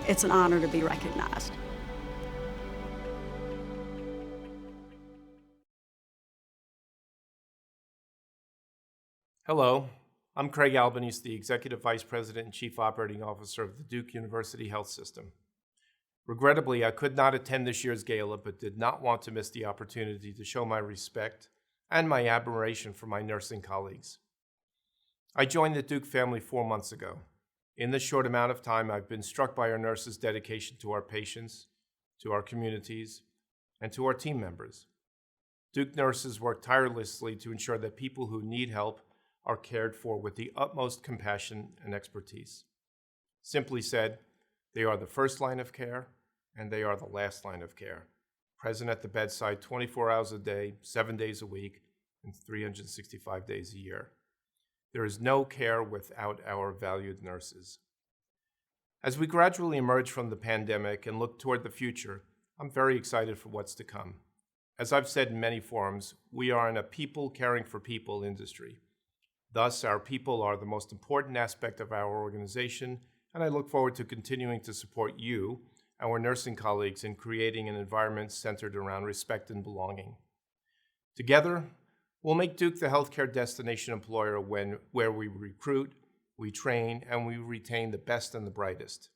it's an honor to be recognized. Hello, I'm Craig Albanese, the Executive Vice President and Chief Operating Officer of the Duke University Health System. Regrettably, I could not attend this year's gala, but did not want to miss the opportunity to show my respect and my admiration for my nursing colleagues. I joined the Duke family 4 months ago. In this short amount of time, I've been struck by our nurses' dedication to our patients, to our communities, and to our team members. Duke nurses work tirelessly to ensure that people who need help are cared for with the utmost compassion and expertise. Simply said, they are the first line of care, and they are the last line of care, present at the bedside 24 hours a day, 7 days a week, and 365 days a year. There is no care without our valued nurses. As we gradually emerge from the pandemic and look toward the future, I'm very excited for what's to come. As I've said in many forums, we are in a people caring for people industry. Thus, our people are the most important aspect of our organization, and I look forward to continuing to support you, our nursing colleagues, in creating an environment centered around respect and belonging. Together, we'll make Duke the healthcare destination employer where we recruit, we train, and we retain the best and the brightest.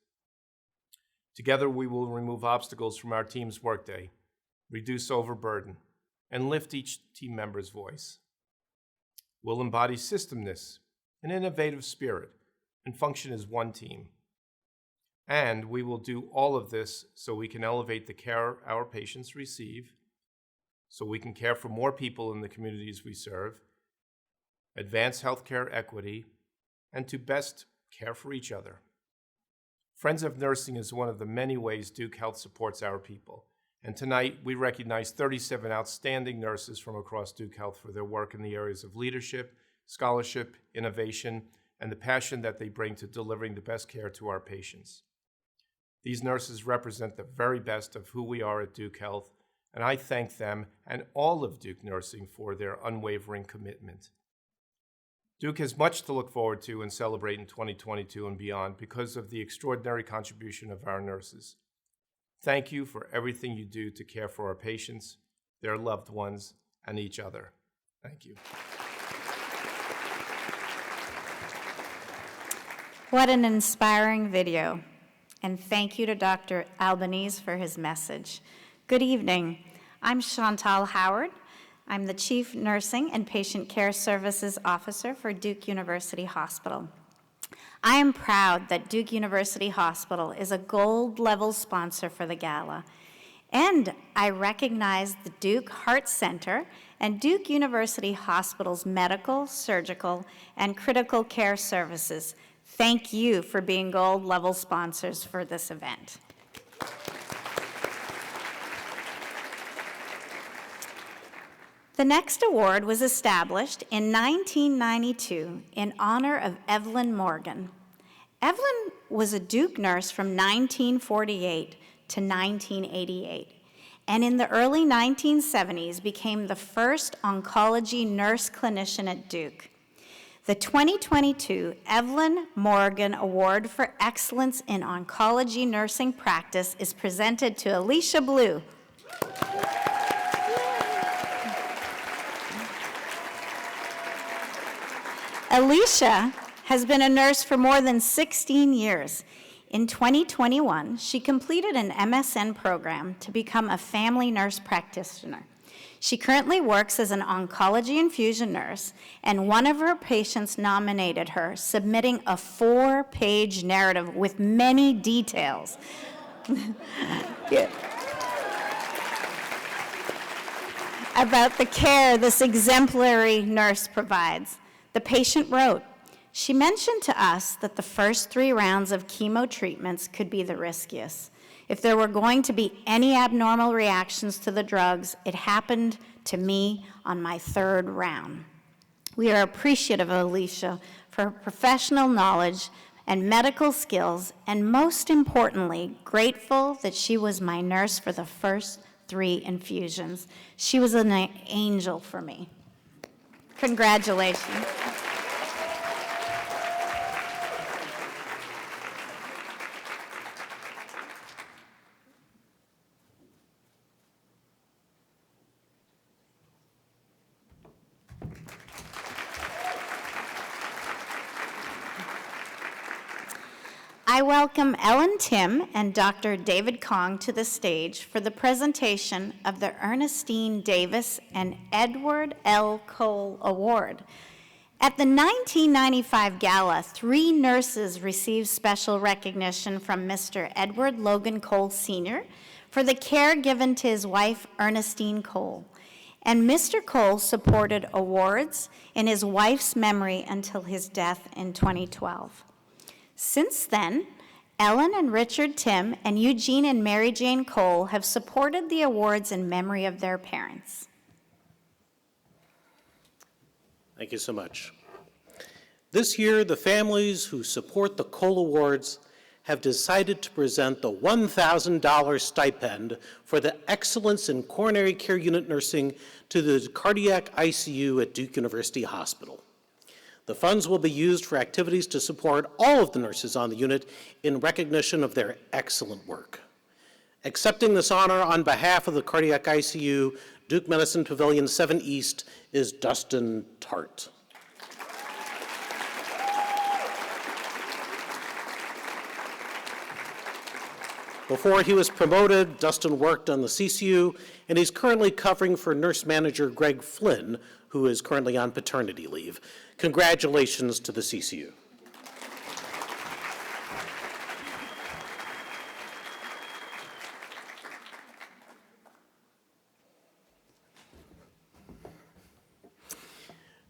Together, we will remove obstacles from our team's workday, reduce overburden, and lift each team member's voice. We'll embody systemness, an innovative spirit, and function as one team. And we will do all of this so we can elevate the care our patients receive, so we can care for more people in the communities we serve, advance healthcare equity, and to best care for each other. Friends of Nursing is one of the many ways Duke Health supports our people. And tonight, we recognize 37 outstanding nurses from across Duke Health for their work in the areas of leadership, scholarship, innovation, and the passion that they bring to delivering the best care to our patients. These nurses represent the very best of who we are at Duke Health, and I thank them and all of Duke Nursing for their unwavering commitment. Duke has much to look forward to and celebrate in 2022 and beyond because of the extraordinary contribution of our nurses. Thank you for everything you do to care for our patients, their loved ones, and each other. Thank you. What an inspiring video. And thank you to Dr. Albanese for his message. Good evening. I'm Chantal Howard. I'm the Chief Nursing and Patient Care Services Officer for Duke University Hospital. I am proud that Duke University Hospital is a gold-level sponsor for the gala. And I recognize the Duke Heart Center and Duke University Hospital's medical, surgical, and critical care services. Thank you for being gold-level sponsors for this event. The next award was established in 1992 in honor of Evelyn Morgan. Evelyn was a Duke nurse from 1948 to 1988, and in the early 1970s became the first oncology nurse clinician at Duke. The 2022 Evelyn Morgan Award for Excellence in Oncology Nursing Practice is presented to Alicia Blue. Alicia has been a nurse for more than 16 years. In 2021, she completed an MSN program to become a family nurse practitioner. She currently works as an oncology infusion nurse, and one of her patients nominated her, submitting a 4-page narrative with many details. About the care this exemplary nurse provides. The patient wrote, "She mentioned to us that the first 3 rounds of chemo treatments could be the riskiest. If there were going to be any abnormal reactions to the drugs, it happened to me on my 3rd round." We are appreciative of Alicia for her professional knowledge and medical skills, and most importantly, grateful that she was my nurse for the first 3 infusions. She was an angel for me. Congratulations. I welcome Ellen Tim and Dr. David Kong to the stage for the presentation of the Ernestine Davis and Edward L. Cole Award. At the 1995 Gala, 3 nurses received special recognition from Mr. Edward Logan Cole Sr. for the care given to his wife, Ernestine Cole. And Mr. Cole supported awards in his wife's memory until his death in 2012. Since then, Ellen and Richard Tim and Eugene and Mary Jane Cole have supported the awards in memory of their parents. Thank you so much. This year, the families who support the Cole Awards have decided to present the $1,000 stipend for the Excellence in Coronary Care Unit Nursing to the Cardiac ICU at Duke University Hospital. The funds will be used for activities to support all of the nurses on the unit in recognition of their excellent work. Accepting this honor on behalf of the Cardiac ICU, Duke Medicine Pavilion 7 East, is Dustin Tart. Before he was promoted, Dustin worked on the CCU, and he's currently covering for nurse manager Greg Flynn, who is currently on paternity leave. Congratulations to the CCU.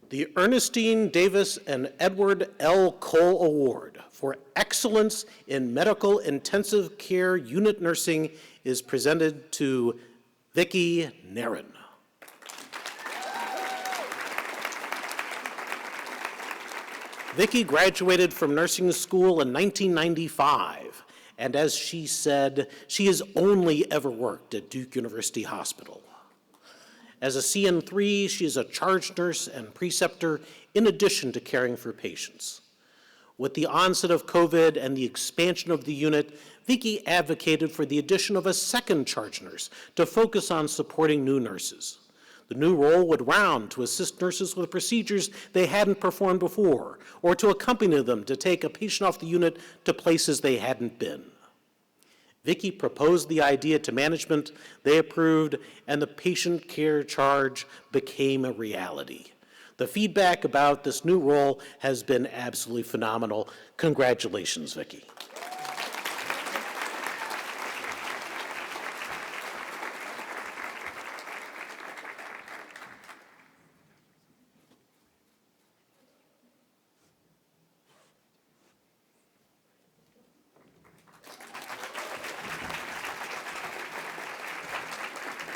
The Ernestine Davis and Edward L. Cole Award for Excellence in Medical Intensive Care Unit Nursing is presented to Vicki Narin. Vicki graduated from nursing school in 1995, and as she said, she has only ever worked at Duke University Hospital. As a CN3, she is a charge nurse and preceptor in addition to caring for patients. With the onset of COVID and the expansion of the unit, Vicki advocated for the addition of a second charge nurse to focus on supporting new nurses. The new role would round to assist nurses with procedures they hadn't performed before, or to accompany them to take a patient off the unit to places they hadn't been. Vicki proposed the idea to management, they approved, and the patient care charge became a reality. The feedback about this new role has been absolutely phenomenal. Congratulations, Vicki.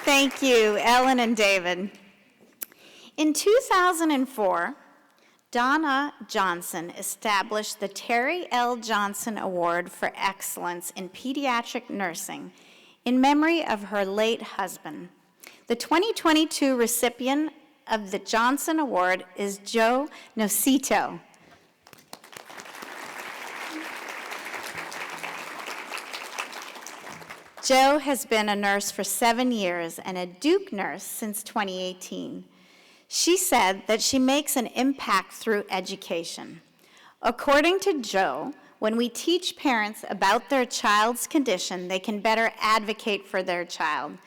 Thank you, Ellen and David. In 2004, Donna Johnson established the Terry L. Johnson Award for Excellence in Pediatric Nursing in memory of her late husband. The 2022 recipient of the Johnson Award is Joe Nocito. Joe has been a nurse for 7 years and a Duke nurse since 2018. She said that she makes an impact through education. According to Joe, when we teach parents about their child's condition, they can better advocate for their child.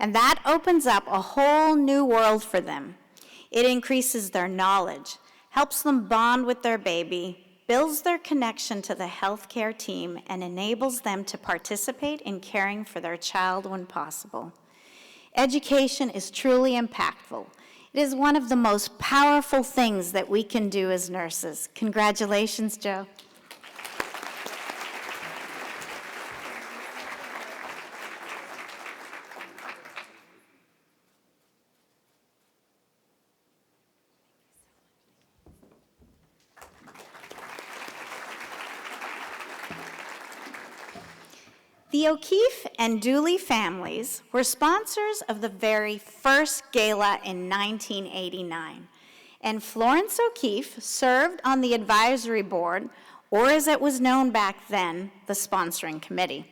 And that opens up a whole new world for them. It increases their knowledge, helps them bond with their baby, builds their connection to the healthcare team, and enables them to participate in caring for their child when possible. Education is truly impactful. It is one of the most powerful things that we can do as nurses. Congratulations, Joe. The O'Keefe and Dooley families were sponsors of the very first gala in 1989, and Florence O'Keefe served on the advisory board, or as it was known back then, the sponsoring committee.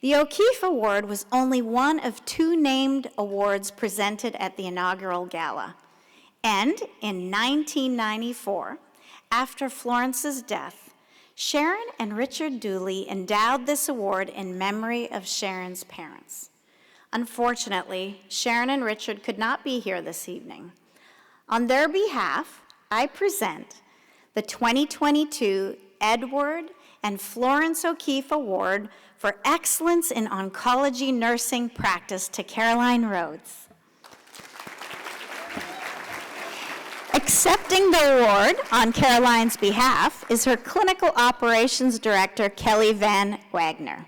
The O'Keefe Award was only one of 2 named awards presented at the inaugural gala, and in 1994, after Florence's death, Sharon and Richard Dooley endowed this award in memory of Sharon's parents. Unfortunately, Sharon and Richard could not be here this evening. On their behalf, I present the 2022 Edward and Florence O'Keefe Award for Excellence in Oncology Nursing Practice to Caroline Rhodes. Accepting the award on Caroline's behalf is her Clinical Operations Director, Kelly Van Wagner.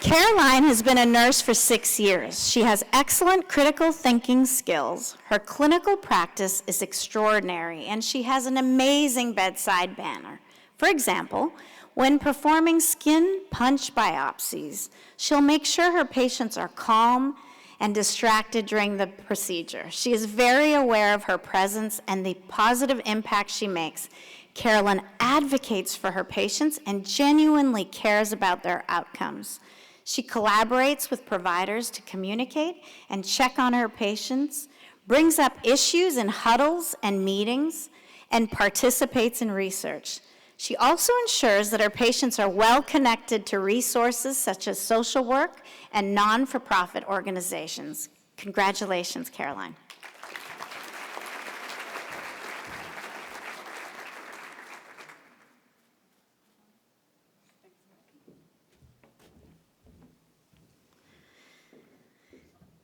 Caroline has been a nurse for 6 years. She has excellent critical thinking skills. Her clinical practice is extraordinary, and she has an amazing bedside manner. For example, when performing skin punch biopsies, she'll make sure her patients are calm and distracted during the procedure. She is very aware of her presence and the positive impact she makes. Caroline advocates for her patients and genuinely cares about their outcomes. She collaborates with providers to communicate and check on her patients, brings up issues in huddles and meetings, and participates in research. She also ensures that her patients are well connected to resources such as social work and non-for-profit organizations. Congratulations, Caroline.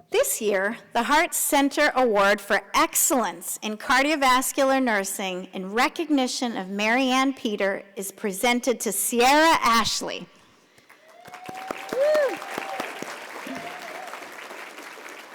This year, the Heart Center Award for Excellence in Cardiovascular Nursing in recognition of Marianne Peter is presented to Sierra Ashley.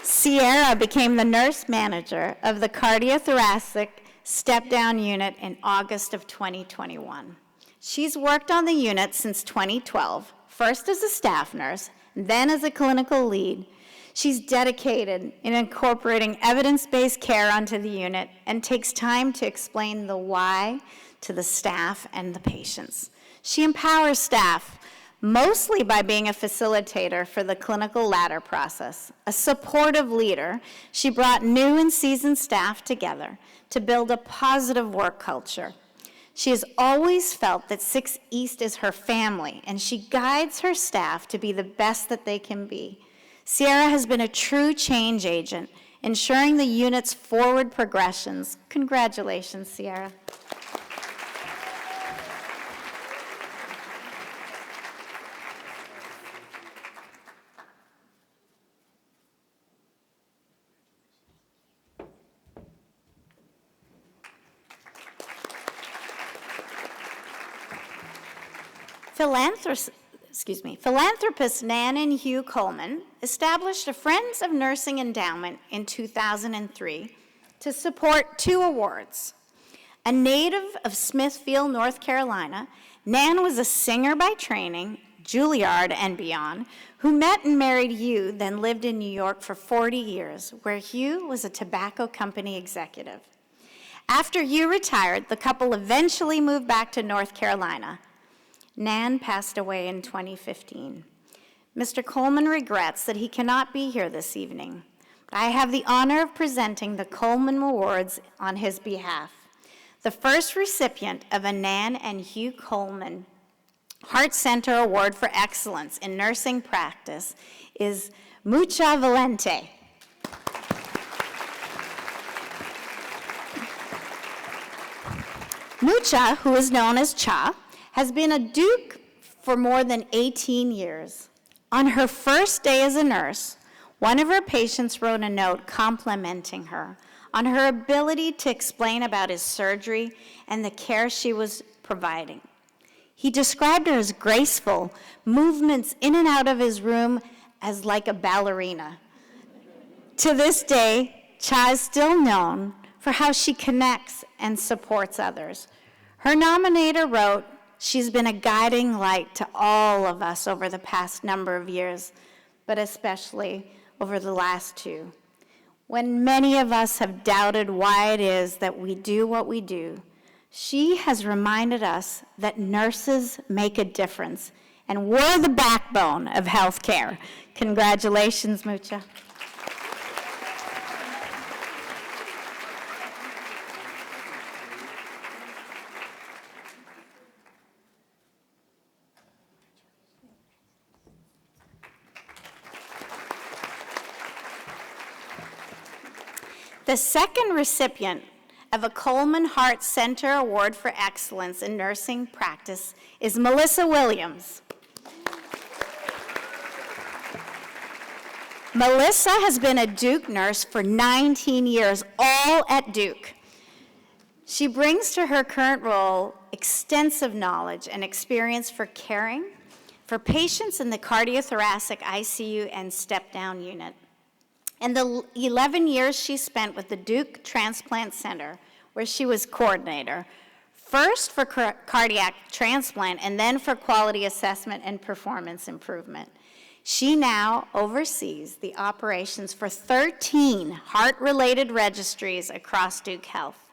Sierra became the nurse manager of the cardiothoracic step-down unit in August of 2021. She's worked on the unit since 2012, first as a staff nurse, then as a clinical lead. She's dedicated in incorporating evidence-based care onto the unit and takes time to explain the why to the staff and the patients. She empowers staff, mostly by being a facilitator for the clinical ladder process. A supportive leader, she brought new and seasoned staff together to build a positive work culture. She has always felt that 6 East is her family, and she guides her staff to be the best that they can be. Sierra has been a true change agent, ensuring the unit's forward progressions. Congratulations, Sierra. Philanthropists Nan and Hugh Coleman established a Friends of Nursing Endowment in 2003 to support 2 awards. A native of Smithfield, North Carolina, Nan was a singer by training, Juilliard and beyond, who met and married Hugh, then lived in New York for 40 years, where Hugh was a tobacco company executive. After Hugh retired, the couple eventually moved back to North Carolina. Nan passed away in 2015. Mr. Coleman regrets that he cannot be here this evening. I have the honor of presenting the Coleman Awards on his behalf. The first recipient of a Nan and Hugh Coleman Heart Center Award for Excellence in Nursing Practice is Mucha Valente. Mucha, who is known as Cha, has been a Duke for more than 18 years. On her first day as a nurse, one of her patients wrote a note complimenting her on her ability to explain about his surgery and the care she was providing. He described her as graceful, movements in and out of his room as like a ballerina. To this day, Cha is still known for how she connects and supports others. Her nominator wrote, "She's been a guiding light to all of us over the past number of years, but especially over the last 2. When many of us have doubted why it is that we do what we do, she has reminded us that nurses make a difference, and we're the backbone of healthcare." Congratulations, Mucha. The second recipient of a Coleman Hart Center Award for Excellence in Nursing Practice is Melissa Williams. Melissa has been a Duke nurse for 19 years, all at Duke. She brings to her current role extensive knowledge and experience for caring for patients in the cardiothoracic ICU and step-down unit. And the 11 years she spent with the Duke Transplant Center, where she was coordinator, first for cardiac transplant and then for quality assessment and performance improvement. She now oversees the operations for 13 heart-related registries across Duke Health,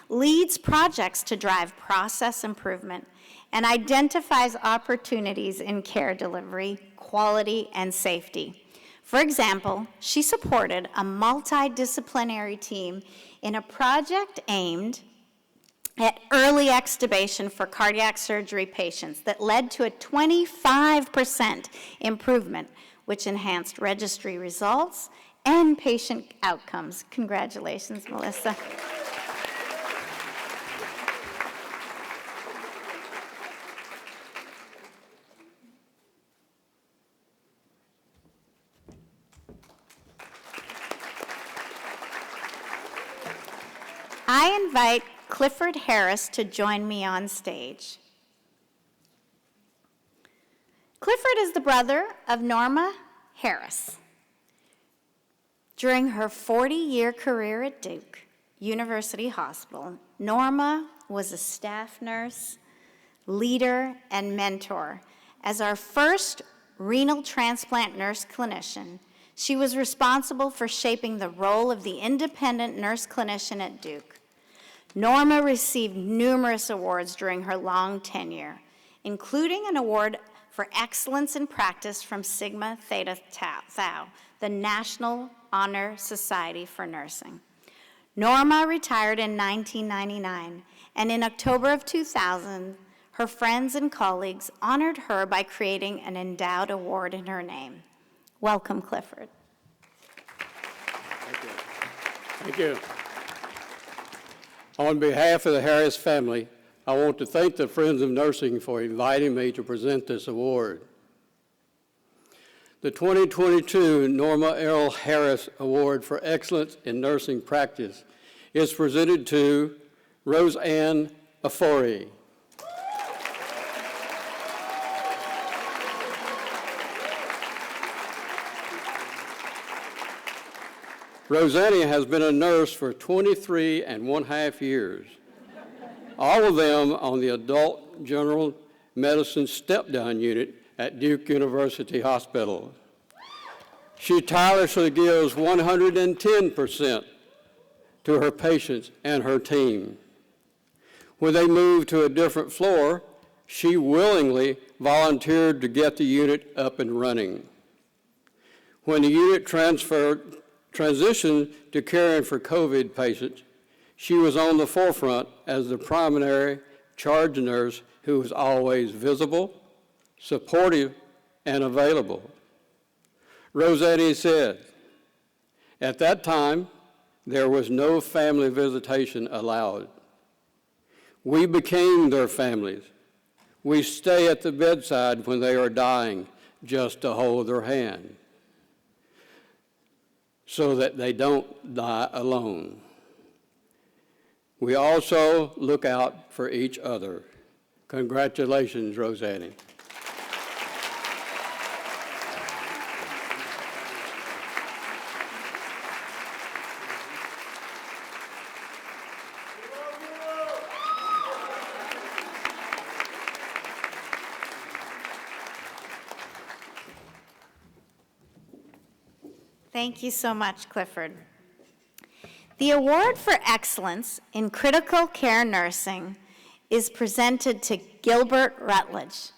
leads projects to drive process improvement, and identifies opportunities in care delivery, quality, and safety. For example, she supported a multidisciplinary team in a project aimed at early extubation for cardiac surgery patients that led to a 25% improvement, which enhanced registry results and patient outcomes. Congratulations, Melissa. I invite Clifford Harris to join me on stage. Clifford is the brother of Norma Harris. During her 40-year career at Duke University Hospital, Norma was a staff nurse, leader, and mentor. As our first renal transplant nurse clinician, she was responsible for shaping the role of the independent nurse clinician at Duke. Norma received numerous awards during her long tenure, including an award for excellence in practice from Sigma Theta Tau, the National Honor Society for Nursing. Norma retired in 1999, and in October of 2000, her friends and colleagues honored her by creating an endowed award in her name. Welcome, Clifford. Thank you. Thank you. On behalf of the Harris family, I want to thank the Friends of Nursing for inviting me to present this award. The 2022 Norma Errol Harris Award for Excellence in Nursing Practice is presented to Roseanne Aphori. Roseanne has been a nurse for 23.5 years, all of them on the adult general medicine step-down unit at Duke University Hospital. She tirelessly gives 110% to her patients and her team. When they moved to a different floor, she willingly volunteered to get the unit up and running. When the unit transitioned to caring for COVID patients, she was on the forefront as the primary charge nurse who was always visible, supportive, and available. Roseanne said, "At that time, there was no family visitation allowed. We became their families. We stay at the bedside when they are dying just to hold their hand, so that they don't die alone. We also look out for each other." Congratulations, Roseanne. Thank you so much, Clifford. The Award for Excellence in Critical Care Nursing is presented to Gilbert Rutledge.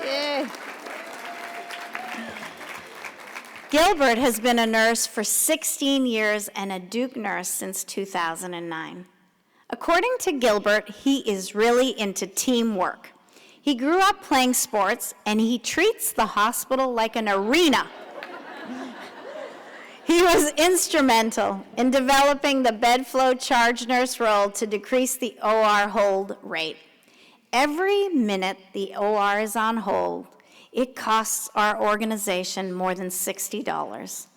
Yay. Gilbert has been a nurse for 16 years and a Duke nurse since 2009. According to Gilbert, he is really into teamwork. He grew up playing sports, and he treats the hospital like an arena He was instrumental in developing the bed flow charge nurse role to decrease the OR hold rate. Every minute the OR is on hold, it costs our organization more than $60.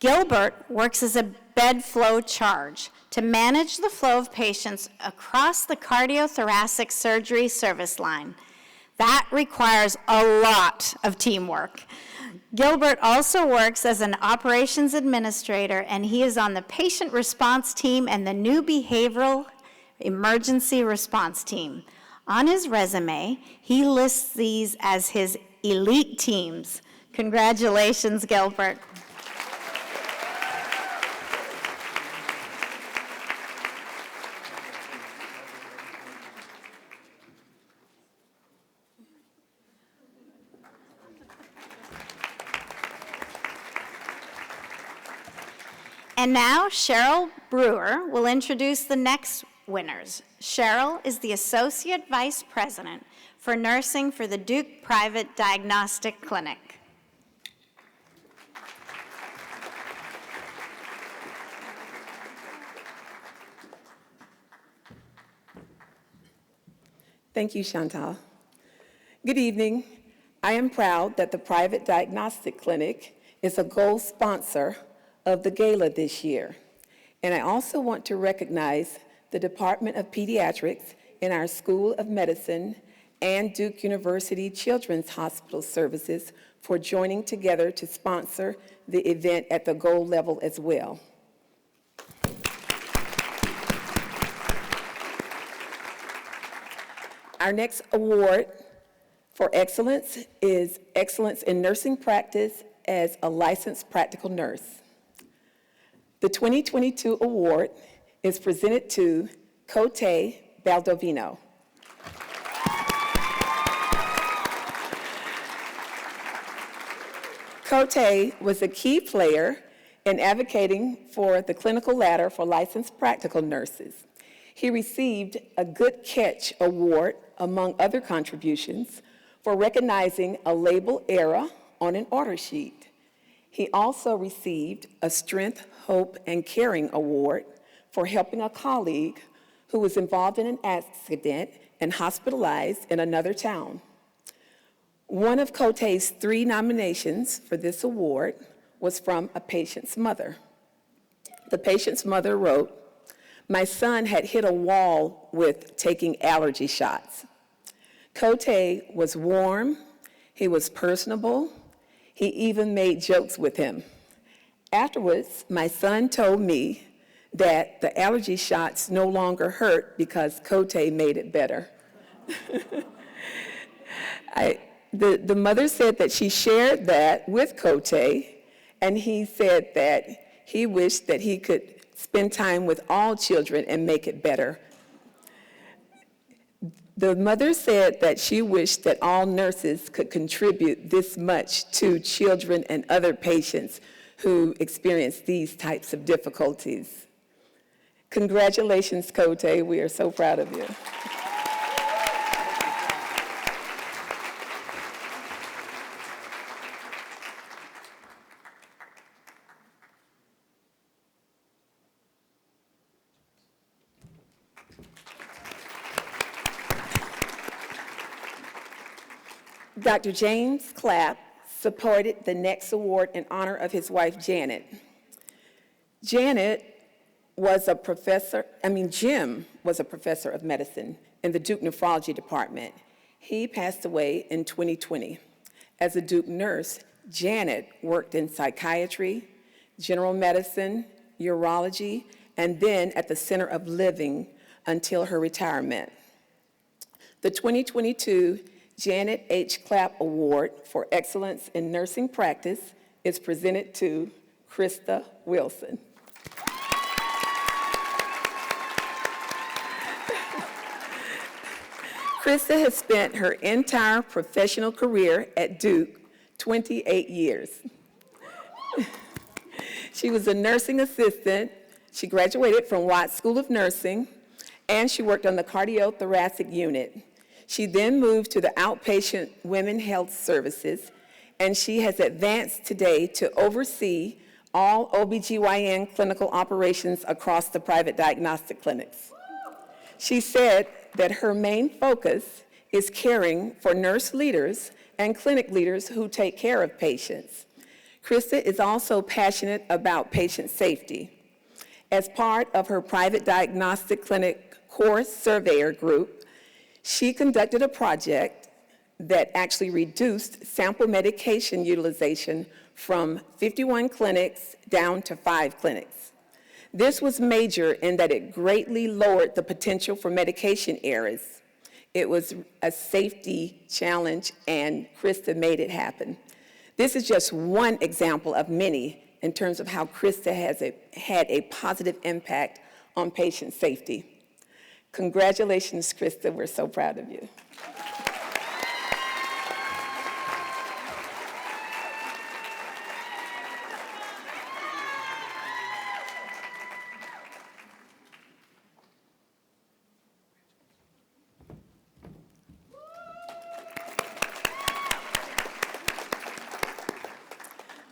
Gilbert works as a bed flow charge to manage the flow of patients across the cardiothoracic surgery service line. That requires a lot of teamwork. Gilbert also works as an operations administrator, and he is on the patient response team and the new behavioral emergency response team. On his resume, he lists these as his elite teams. Congratulations, Gilbert. And now Cheryl Brewer will introduce the next winners. Cheryl is the Associate Vice President for Nursing for the Duke Private Diagnostic Clinic. Thank you, Chantal. Good evening. I am proud that the Private Diagnostic Clinic is a gold sponsor of the Gala this year. And I also want to recognize the Department of Pediatrics in our School of Medicine and Duke University Children's Hospital Services for joining together to sponsor the event at the gold level as well. Our next award for excellence is Excellence in Nursing Practice as a Licensed Practical Nurse. The 2022 award is presented to Cote Baldovino. Cote was a key player in advocating for the clinical ladder for licensed practical nurses. He received a Good Catch Award, among other contributions, for recognizing a label error on an order sheet. He also received a Strength, Hope, and Caring Award for helping a colleague who was involved in an accident and hospitalized in another town. One of Cote's 3 nominations for this award was from a patient's mother. The patient's mother wrote, "My son had hit a wall with taking allergy shots. Cote was warm, he was personable, he even made jokes with him. Afterwards, my son told me that the allergy shots no longer hurt because Cote made it better." The mother said that she shared that with Cote, and he said that he wished that he could spend time with all children and make it better. The mother said that she wished that all nurses could contribute this much to children and other patients who experience these types of difficulties. Congratulations, Cote. We are so proud of you. Dr. James Clapp supported the next award in honor of his wife, Janet. Jim was a professor of medicine in the Duke Nephrology Department. He passed away in 2020. As a Duke nurse, Janet worked in psychiatry, general medicine, urology, and then at the Center of Living until her retirement. The 2022 Janet H. Clapp Award for Excellence in Nursing Practice is presented to Krista Wilson. Krista has spent her entire professional career at Duke, 28 years. She was a nursing assistant. She graduated from Watts School of Nursing, and she worked on the cardiothoracic unit. She then moved to the outpatient women health services, and she has advanced today to oversee all OBGYN clinical operations across the private diagnostic clinics. She said that her main focus is caring for nurse leaders and clinic leaders who take care of patients. Krista is also passionate about patient safety. As part of her private diagnostic clinic core surveyor group, she conducted a project that actually reduced sample medication utilization from 51 clinics down to 5 clinics. This was major in that it greatly lowered the potential for medication errors. It was a safety challenge, and Krista made it happen. This is just one example of many in terms of how Krista has had a positive impact on patient safety. Congratulations, Krista. We're so proud of you.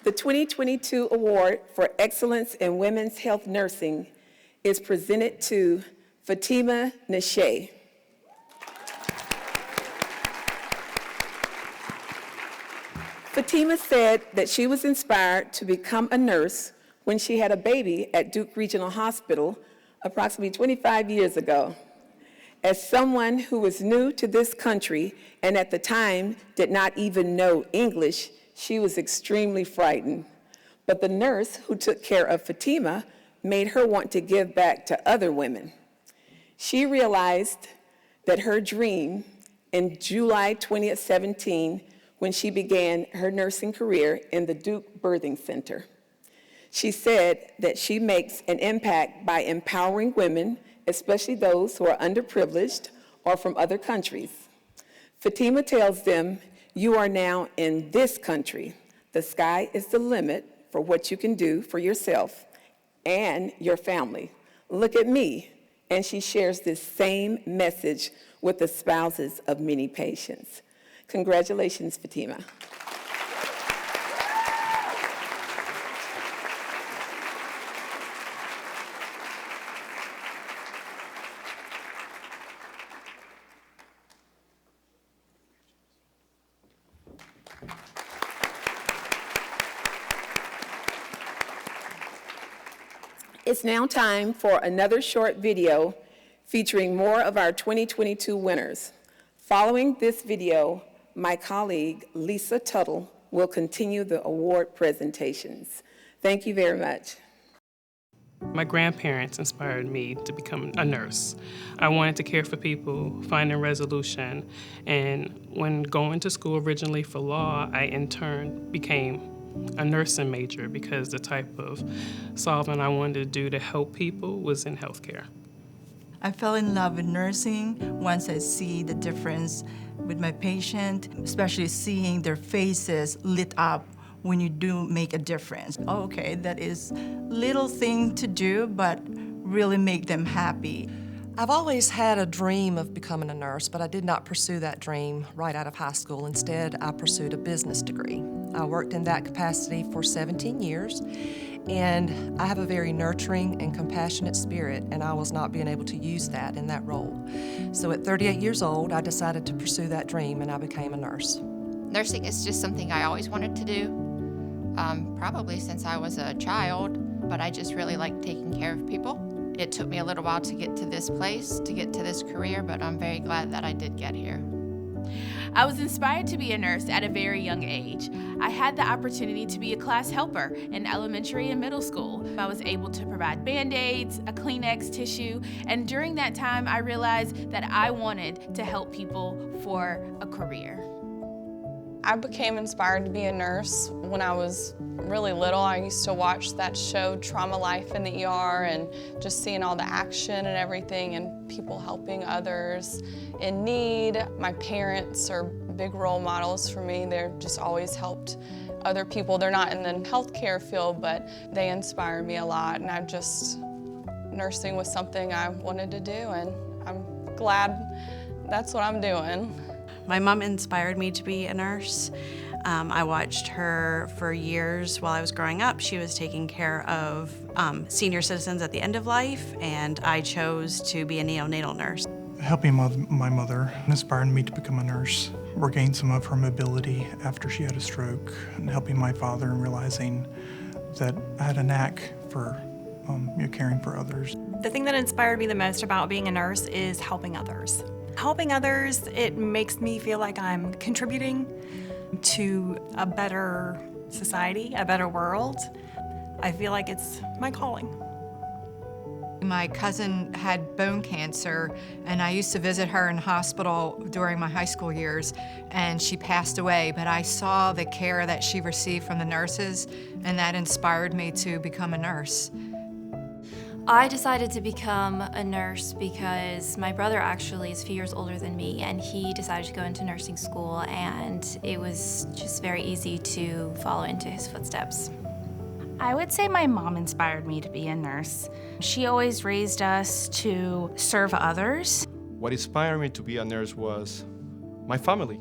The 2022 Award for Excellence in Women's Health Nursing is presented to Fatima Nishay. Fatima said that she was inspired to become a nurse when she had a baby at Duke Regional Hospital approximately 25 years ago. As someone who was new to this country and at the time did not even know English, she was extremely frightened. But the nurse who took care of Fatima made her want to give back to other women. She realized that her dream in July 2017 when she began her nursing career in the Duke Birthing Center. She said that she makes an impact by empowering women, especially those who are underprivileged or from other countries. Fatima tells them, "You are now in this country. The sky is the limit for what you can do for yourself and your family. Look at me." And she shares this same message with the spouses of many patients. Congratulations, Fatima. It's now time for another short video featuring more of our 2022 winners. Following this video, my colleague Lisa Tuttle will continue the award presentations. Thank you very much. My grandparents inspired me to become a nurse. I wanted to care for people, finding resolution, and when going to school originally for law, I in turn became a nursing major because the type of solving I wanted to do to help people was in healthcare. I fell in love with nursing once I see the difference with my patient, especially seeing their faces lit up when you do make a difference. Oh, okay, that is little thing to do, but really make them happy. I've always had a dream of becoming a nurse, but I did not pursue that dream right out of high school. Instead, I pursued a business degree. I worked in that capacity for 17 years, and I have a very nurturing and compassionate spirit, and I was not being able to use that in that role. So at 38 years old, I decided to pursue that dream, and I became a nurse. Nursing is just something I always wanted to do, probably since I was a child, but I just really like taking care of people. It took me a little while to get to this place, to get to this career, but I'm very glad that I did get here. I was inspired to be a nurse at a very young age. I had the opportunity to be a class helper in elementary and middle school. I was able to provide Band-Aids, a Kleenex tissue, and during that time I realized that I wanted to help people for a career. I became inspired to be a nurse when I was really little. I used to watch that show, Trauma Life in the ER, and just seeing all the action and everything and people helping others in need. My parents are big role models for me. They're just always helped other people. They're not in the healthcare field, but they inspire me a lot, and nursing was something I wanted to do, and I'm glad that's what I'm doing. My mom inspired me to be a nurse. I watched her for years while I was growing up. She was taking care of senior citizens at the end of life, and I chose to be a neonatal nurse. Helping my mother inspired me to become a nurse, regain some of her mobility after she had a stroke, and helping my father in realizing that I had a knack for caring for others. The thing that inspired me the most about being a nurse is helping others. Helping others, it makes me feel like I'm contributing to a better society, a better world. I feel like it's my calling. My cousin had bone cancer, and I used to visit her in hospital during my high school years, and she passed away, but I saw the care that she received from the nurses, and that inspired me to become a nurse. I decided to become a nurse because my brother actually is a few years older than me, and he decided to go into nursing school, and it was just very easy to follow into his footsteps. I would say my mom inspired me to be a nurse. She always raised us to serve others. What inspired me to be a nurse was my family.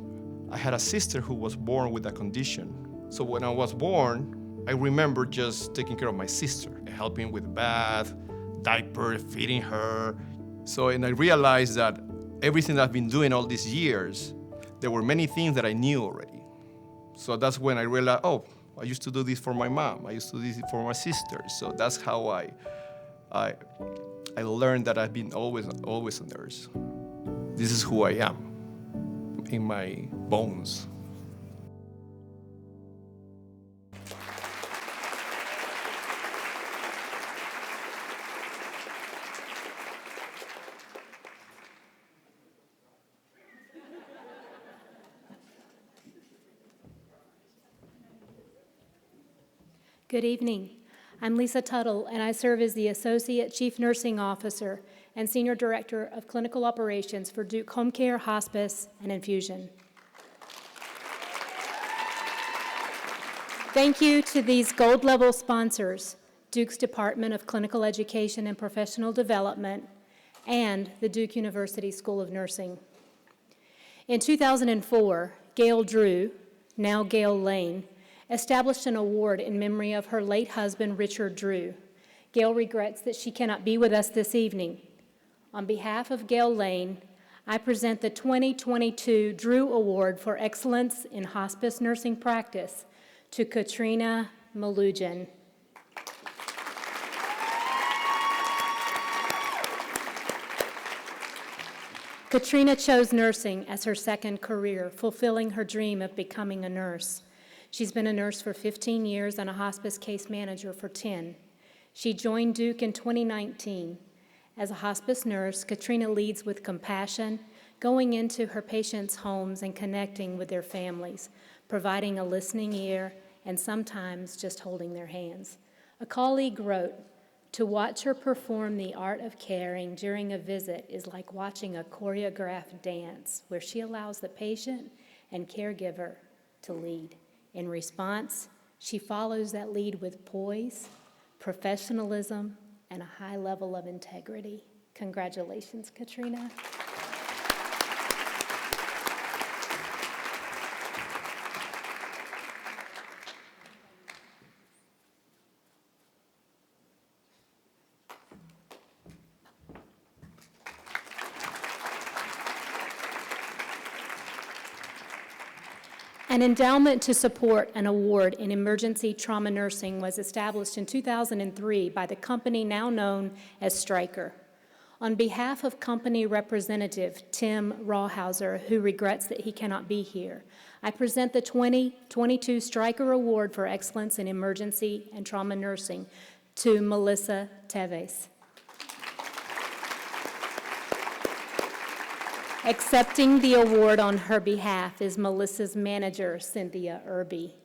I had a sister who was born with a condition. So when I was born, I remember just taking care of my sister, helping with bath, diaper, feeding her. And I realized that everything that I've been doing all these years, there were many things that I knew already. So that's when I realized, oh, I used to do this for my mom. I used to do this for my sisters. So that's how I learned that I've been always a nurse. This is who I am in my bones. Good evening. I'm Lisa Tuttle, and I serve as the Associate Chief Nursing Officer and Senior Director of Clinical Operations for Duke Home Care, Hospice, and Infusion. Thank you to these gold-level sponsors, Duke's Department of Clinical Education and Professional Development, and the Duke University School of Nursing. In 2004, Gail Drew, now Gail Lane, established an award in memory of her late husband, Richard Drew. Gail regrets that she cannot be with us this evening. On behalf of Gail Lane, I present the 2022 Drew Award for Excellence in Hospice Nursing Practice to Katrina Malugen. Katrina chose nursing as her second career, fulfilling her dream of becoming a nurse. She's been a nurse for 15 years and a hospice case manager for 10. She joined Duke in 2019. As a hospice nurse, Katrina leads with compassion, going into her patients' homes and connecting with their families, providing a listening ear, and sometimes just holding their hands. A colleague wrote, "To watch her perform the art of caring during a visit is like watching a choreographed dance where she allows the patient and caregiver to lead. In response, she follows that lead with poise, professionalism, and a high level of integrity." Congratulations, Katrina. An endowment to support an award in emergency trauma nursing was established in 2003 by the company now known as Stryker. On behalf of company representative Tim Rawhauser, who regrets that he cannot be here, I present the 2022 Stryker Award for Excellence in Emergency and Trauma Nursing to Melissa Teves. Accepting the award on her behalf is Melissa's manager, Cynthia Irby.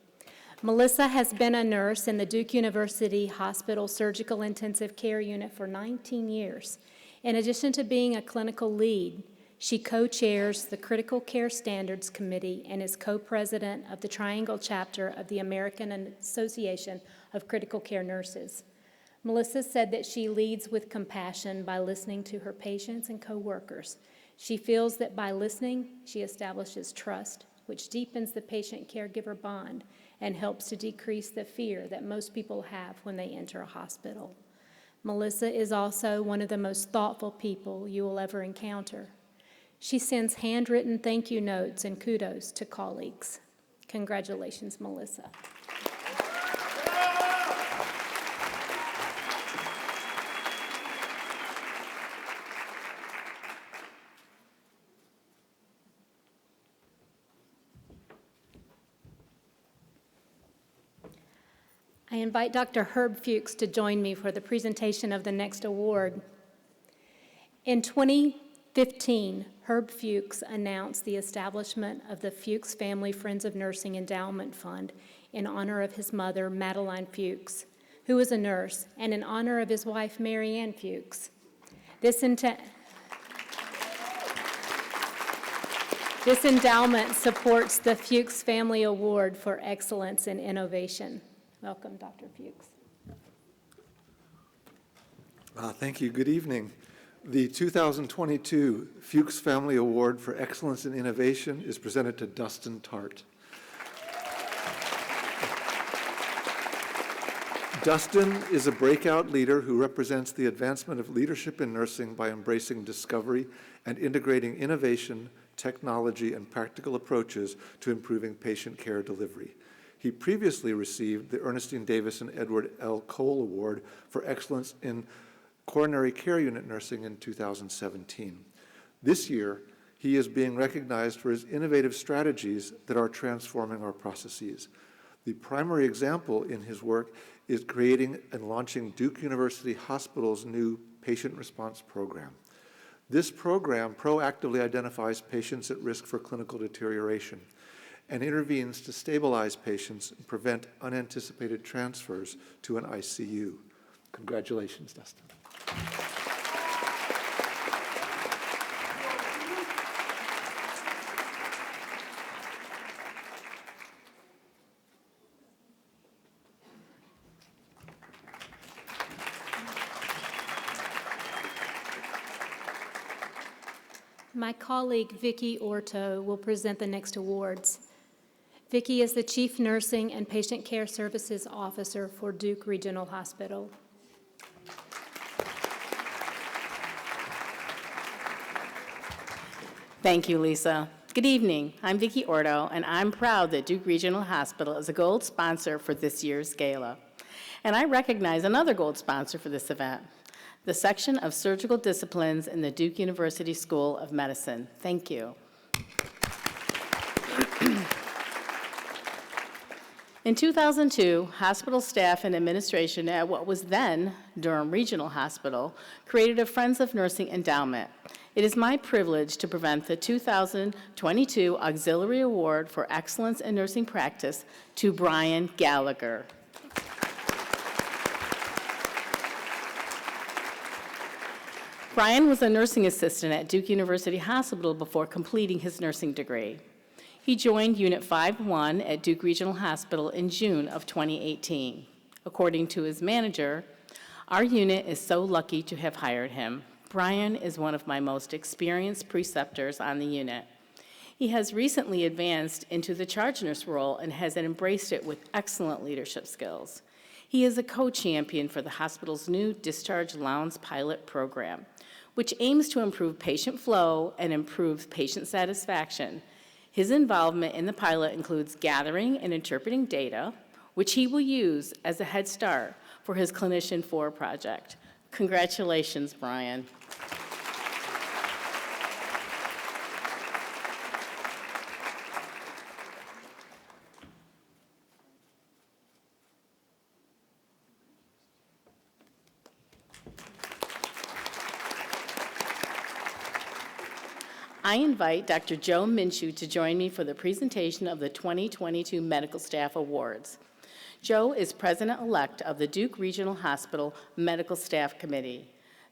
Melissa has been a nurse in the Duke University Hospital Surgical Intensive Care Unit for 19 years. In addition to being a clinical lead, she co-chairs the Critical Care Standards Committee and is co-president of the Triangle Chapter of the American Association of Critical Care Nurses. Melissa said that she leads with compassion by listening to her patients and co-workers. She feels that by listening, she establishes trust which deepens the patient-caregiver bond and helps to decrease the fear that most people have when they enter a hospital. Melissa is also one of the most thoughtful people you will ever encounter. She sends handwritten thank you notes and kudos to colleagues. Congratulations, Melissa. I invite Dr. Herb Fuchs to join me for the presentation of the next award. In 2015, Herb Fuchs announced the establishment of the Fuchs Family Friends of Nursing Endowment Fund in honor of his mother, Madeline Fuchs, who was a nurse, and in honor of his wife, Marianne Fuchs. This endowment supports the Fuchs Family Award for Excellence in Innovation. Welcome, Dr. Fuchs. Thank you. Good evening. The 2022 Fuchs Family Award for Excellence in Innovation is presented to Dustin Tart. Dustin is a breakout leader who represents the advancement of leadership in nursing by embracing discovery and integrating innovation, technology, and practical approaches to improving patient care delivery. He previously received the Ernestine Davis and Edward L. Cole Award for Excellence in Coronary Care Unit Nursing in 2017. This year, he is being recognized for his innovative strategies that are transforming our processes. The primary example in his work is creating and launching Duke University Hospital's new patient response program. This program proactively identifies patients at risk for clinical deterioration and intervenes to stabilize patients and prevent unanticipated transfers to an ICU. Congratulations, Dustin. My colleague, Vicki Orto, will present the next awards. Vicki is the Chief Nursing and Patient Care Services Officer for Duke Regional Hospital. Thank you, Lisa. Good evening. I'm Vicki Orto, and I'm proud that Duke Regional Hospital is a gold sponsor for this year's gala. And I recognize another gold sponsor for this event, the Section of Surgical Disciplines in the Duke University School of Medicine. Thank you. In 2002, hospital staff and administration at what was then Durham Regional Hospital created a Friends of Nursing Endowment. It is my privilege to present the 2022 Auxiliary Award for Excellence in Nursing Practice to Brian Gallagher. Brian was a nursing assistant at Duke University Hospital before completing his nursing degree. He joined Unit 5-1 at Duke Regional Hospital in June of 2018. According to his manager, our unit is so lucky to have hired him. Brian is one of my most experienced preceptors on the unit. He has recently advanced into the charge nurse role and has embraced it with excellent leadership skills. He is a co-champion for the hospital's new Discharge Lounge pilot program, which aims to improve patient flow and improve patient satisfaction. His involvement in the pilot includes gathering and interpreting data, which he will use as a head start for his Clinician 4 project. Congratulations, Brian. I invite Dr. Joe Minshew to join me for the presentation of the 2022 Medical Staff Awards. Joe is President-elect of the Duke Regional Hospital Medical Staff Committee.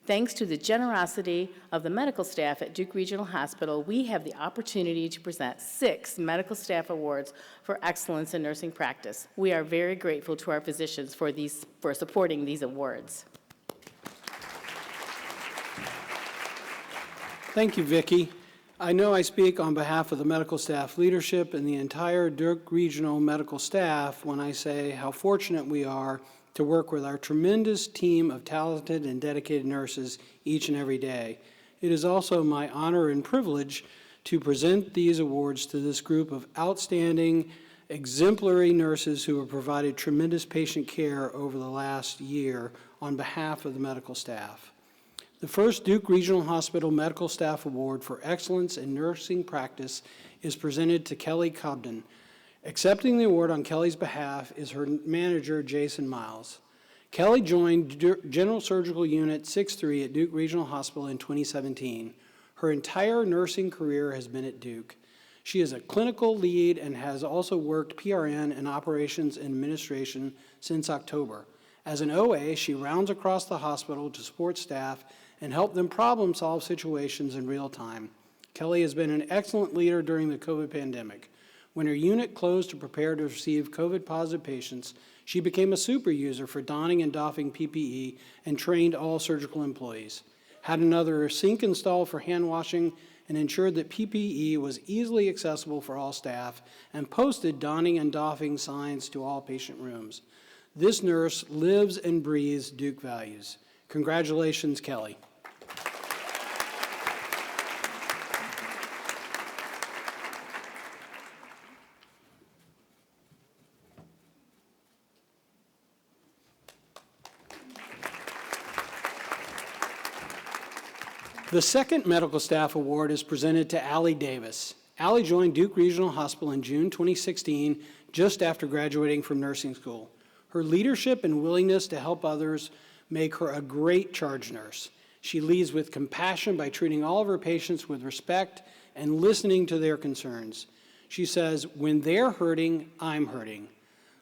Thanks to the generosity of the medical staff at Duke Regional Hospital, we have the opportunity to present 6 Medical Staff Awards for excellence in nursing practice. We are very grateful to our physicians for supporting these awards. Thank you, Vicki. I know I speak on behalf of the medical staff leadership and the entire Duke Regional medical staff when I say how fortunate we are to work with our tremendous team of talented and dedicated nurses each and every day. It is also my honor and privilege to present these awards to this group of outstanding, exemplary nurses who have provided tremendous patient care over the last year on behalf of the medical staff. The first Duke Regional Hospital Medical Staff Award for Excellence in Nursing Practice is presented to Kelly Cobden. Accepting the award on Kelly's behalf is her manager, Jason Miles. Kelly joined General Surgical Unit 6-3 at Duke Regional Hospital in 2017. Her entire nursing career has been at Duke. She is a clinical lead and has also worked PRN and operations and administration since October. As an OA, she rounds across the hospital to support staff and help them problem-solve situations in real time. Kelly has been an excellent leader during the COVID pandemic. When her unit closed to prepare to receive COVID-positive patients, she became a super user for donning and doffing PPE and trained all surgical employees, had another sink installed for hand washing, and ensured that PPE was easily accessible for all staff, and posted donning and doffing signs to all patient rooms. This nurse lives and breathes Duke values. Congratulations, Kelly. The second Medical Staff Award is presented to Allie Davis. Allie joined Duke Regional Hospital in June 2016, just after graduating from nursing school. Her leadership and willingness to help others make her a great charge nurse. She leads with compassion by treating all of her patients with respect and listening to their concerns. She says, "When they're hurting, I'm hurting."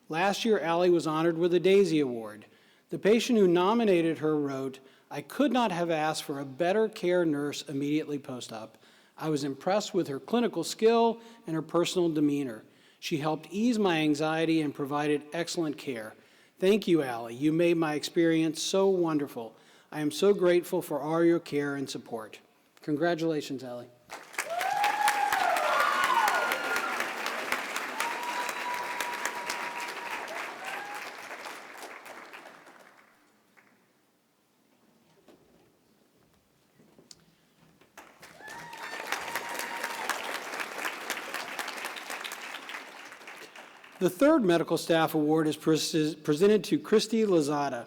Last year, Allie was honored with a Daisy Award. The patient who nominated her wrote, "I could not have asked for a better care nurse immediately post-op. I was impressed with her clinical skill and her personal demeanor. She helped ease my anxiety and provided excellent care. Thank you, Allie. You made my experience so wonderful. I am so grateful for all your care and support." Congratulations, Allie. The third Medical Staff Award is presented to Christy Lozada.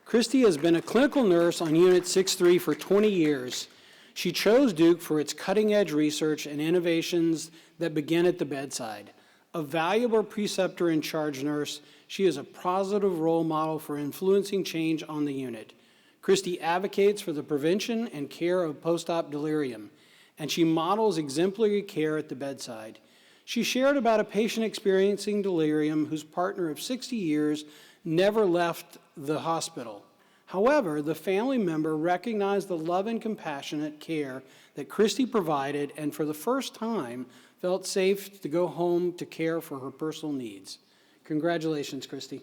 Christy has been a clinical nurse on Unit 6-3 for 20 years. She chose Duke for its cutting-edge research and innovations that begin at the bedside. A valuable preceptor and charge nurse, she is a positive role model for influencing change on the unit. Christy advocates for the prevention and care of post-op delirium, and she models exemplary care at the bedside. She shared about a patient experiencing delirium whose partner of 60 years never left the hospital. However, the family member recognized the love and compassionate care that Christy provided, and for the first time felt safe to go home to care for her personal needs. Congratulations, Christy.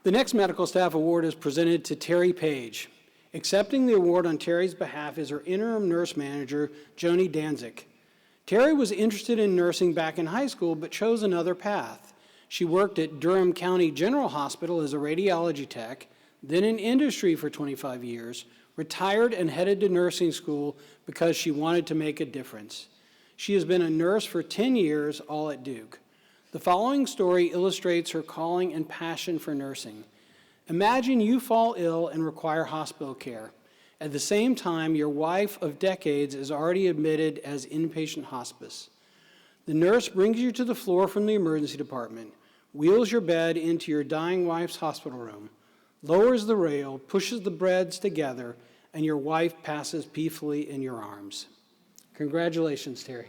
The next Medical Staff Award is presented to Terry Page. Accepting the award on Terry's behalf is her interim nurse manager, Joni Danzik. Terry was interested in nursing back in high school, but chose another path. She worked at Durham County General Hospital as a radiology tech, then in industry for 25 years, retired and headed to nursing school because she wanted to make a difference. She has been a nurse for 10 years, all at Duke. The following story illustrates her calling and passion for nursing. Imagine you fall ill and require hospital care. At the same time, your wife of decades is already admitted as inpatient hospice. The nurse brings you to the floor from the emergency department, wheels your bed into your dying wife's hospital room, lowers the rail, pushes the beds together, and your wife passes peacefully in your arms. Congratulations, Terry.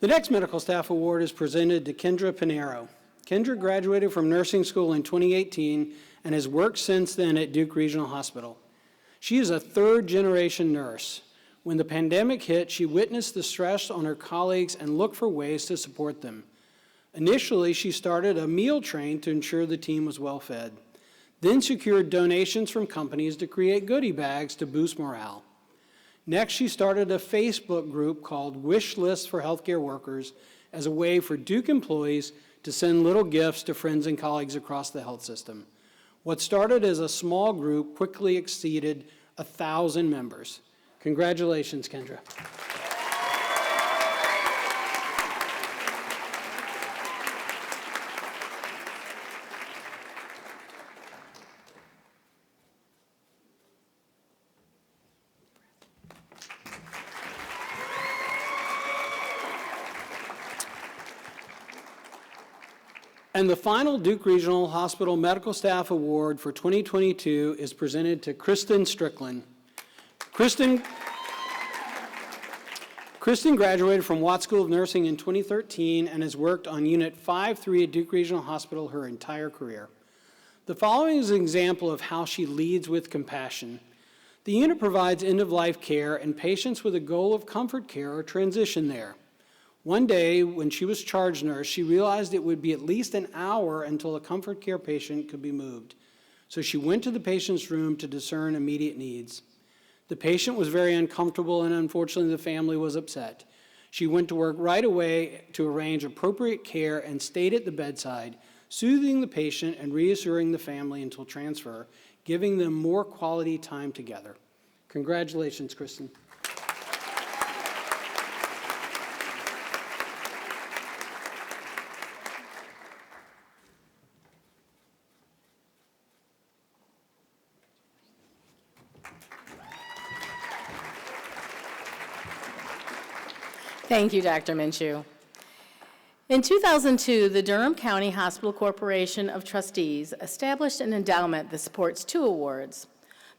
The next medical staff award is presented to Kendra Panero. Kendra graduated from nursing school in 2018 and has worked since then at Duke Regional Hospital. She is a third-generation nurse. When the pandemic hit, she witnessed the stress on her colleagues and looked for ways to support them. Initially, she started a meal train to ensure the team was well fed, then secured donations from companies to create goodie bags to boost morale. Next, she started a Facebook group called Wish Lists for Healthcare Workers as a way for Duke employees to send little gifts to friends and colleagues across the health system. What started as a small group quickly exceeded 1,000 members. Congratulations, Kendra. And the final Duke Regional Hospital Medical Staff Award for 2022 is presented to Kristen Strickland. Kristen graduated from Watt School of Nursing in 2013 and has worked on Unit 5-3 at Duke Regional Hospital her entire career. The following is an example of how she leads with compassion. The unit provides end-of-life care, and patients with a goal of comfort care are transitioned there. One day, when she was charge nurse, she realized it would be at least an hour until a comfort care patient could be moved. So she went to the patient's room to discern immediate needs. The patient was very uncomfortable, and unfortunately, the family was upset. She went to work right away to arrange appropriate care and stayed at the bedside, soothing the patient and reassuring the family until transfer, giving them more quality time together. Congratulations, Kristen. Thank you, Dr. Minshew. In 2002, the Durham County Hospital Corporation of Trustees established an endowment that supports 2 awards.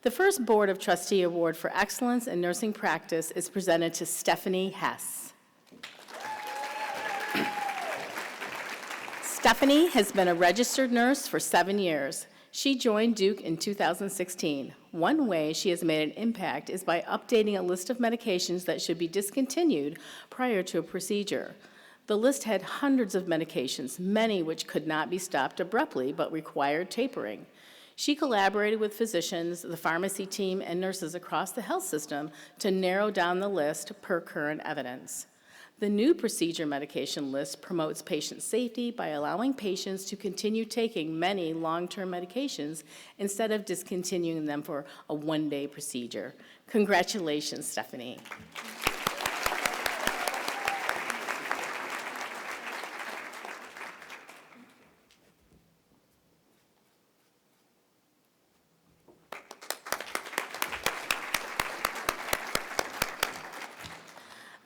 The first Board of Trustee Award for Excellence in Nursing Practice is presented to Stephanie Hess. Stephanie has been a registered nurse for 7 years. She joined Duke in 2016. One way she has made an impact is by updating a list of medications that should be discontinued prior to a procedure. The list had hundreds of medications, many which could not be stopped abruptly but required tapering. She collaborated with physicians, the pharmacy team, and nurses across the health system to narrow down the list per current evidence. The new procedure medication list promotes patient safety by allowing patients to continue taking many long-term medications instead of discontinuing them for a one-day procedure. Congratulations, Stephanie.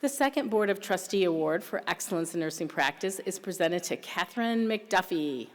The second Board of Trustee Award for Excellence in Nursing Practice is presented to Catherine McDuffie.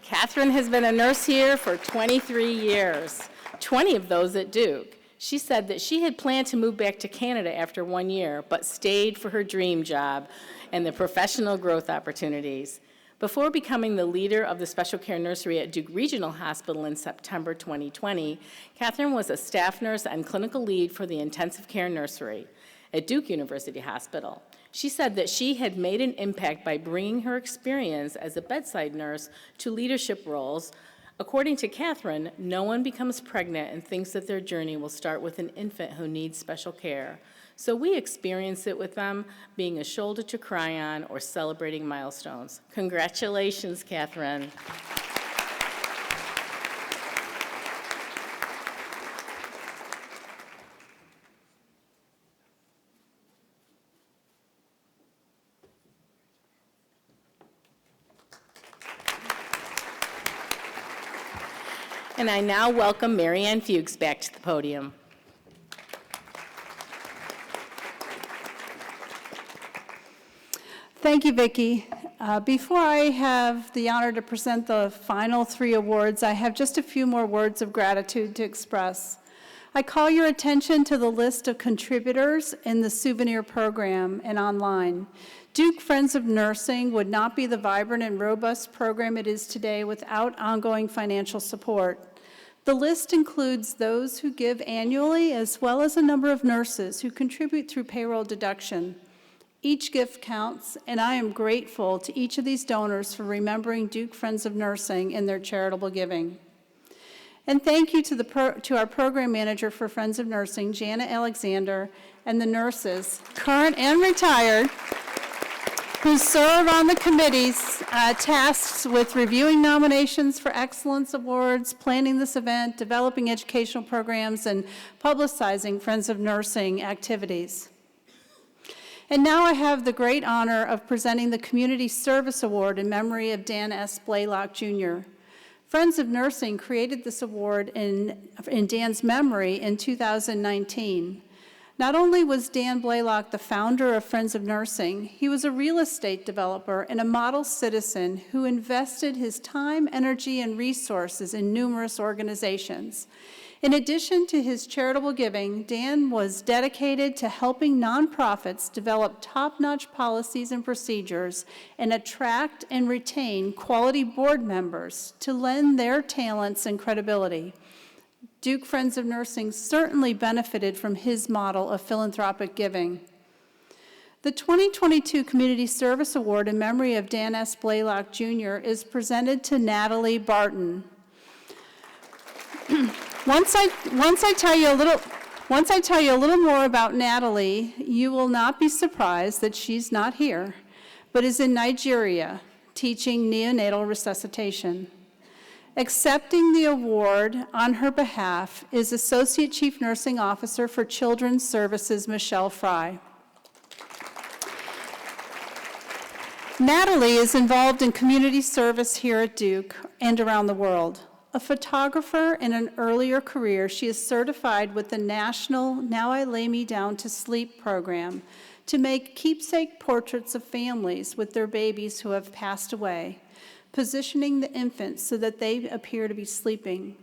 Catherine has been a nurse here for 23 years, 20 of those at Duke. She said that she had planned to move back to Canada after 1 year, but stayed for her dream job and the professional growth opportunities. Before becoming the leader of the special care nursery at Duke Regional Hospital in September 2020, Catherine was a staff nurse and clinical lead for the intensive care nursery at Duke University Hospital. She said that she had made an impact by bringing her experience as a bedside nurse to leadership roles. According to Catherine, no one becomes pregnant and thinks that their journey will start with an infant who needs special care. So we experience it with them, being a shoulder to cry on or celebrating milestones. Congratulations, Catherine. And I now welcome Marianne Fuchs back to the podium. Thank you, Vicki. Before I have the honor to present the final 3 awards, I have just a few more words of gratitude to express. I call your attention to the list of contributors in the souvenir program and online. Duke Friends of Nursing would not be the vibrant and robust program it is today without ongoing financial support. The list includes those who give annually, as well as a number of nurses who contribute through payroll deduction. Each gift counts, and I am grateful to each of these donors for remembering Duke Friends of Nursing in their charitable giving. And thank you to our program manager for Friends of Nursing, Jana Alexander, and the nurses, current and retired, who serve on the committees tasked with reviewing nominations for excellence awards, planning this event, developing educational programs, and publicizing Friends of Nursing activities. And now I have the great honor of presenting the Community Service Award in memory of Dan S. Blaylock, Jr. Friends of Nursing created this award in Dan's memory in 2019. Not only was Dan Blaylock the founder of Friends of Nursing, he was a real estate developer and a model citizen who invested his time, energy, and resources in numerous organizations. In addition to his charitable giving, Dan was dedicated to helping nonprofits develop top-notch policies and procedures and attract and retain quality board members to lend their talents and credibility. Duke Friends of Nursing certainly benefited from his model of philanthropic giving. The 2022 Community Service Award in memory of Dan S. Blaylock, Jr. is presented to Natalie Barton. Once I tell you a little more about Natalie, you will not be surprised that she's not here, but is in Nigeria teaching neonatal resuscitation. Accepting the award on her behalf is Associate Chief Nursing Officer for Children's Services, Michelle Fry. Natalie is involved in community service here at Duke and around the world. A photographer in an earlier career, she is certified with the national Now I Lay Me Down to Sleep program to make keepsake portraits of families with their babies who have passed away, positioning the infants so that they appear to be sleeping.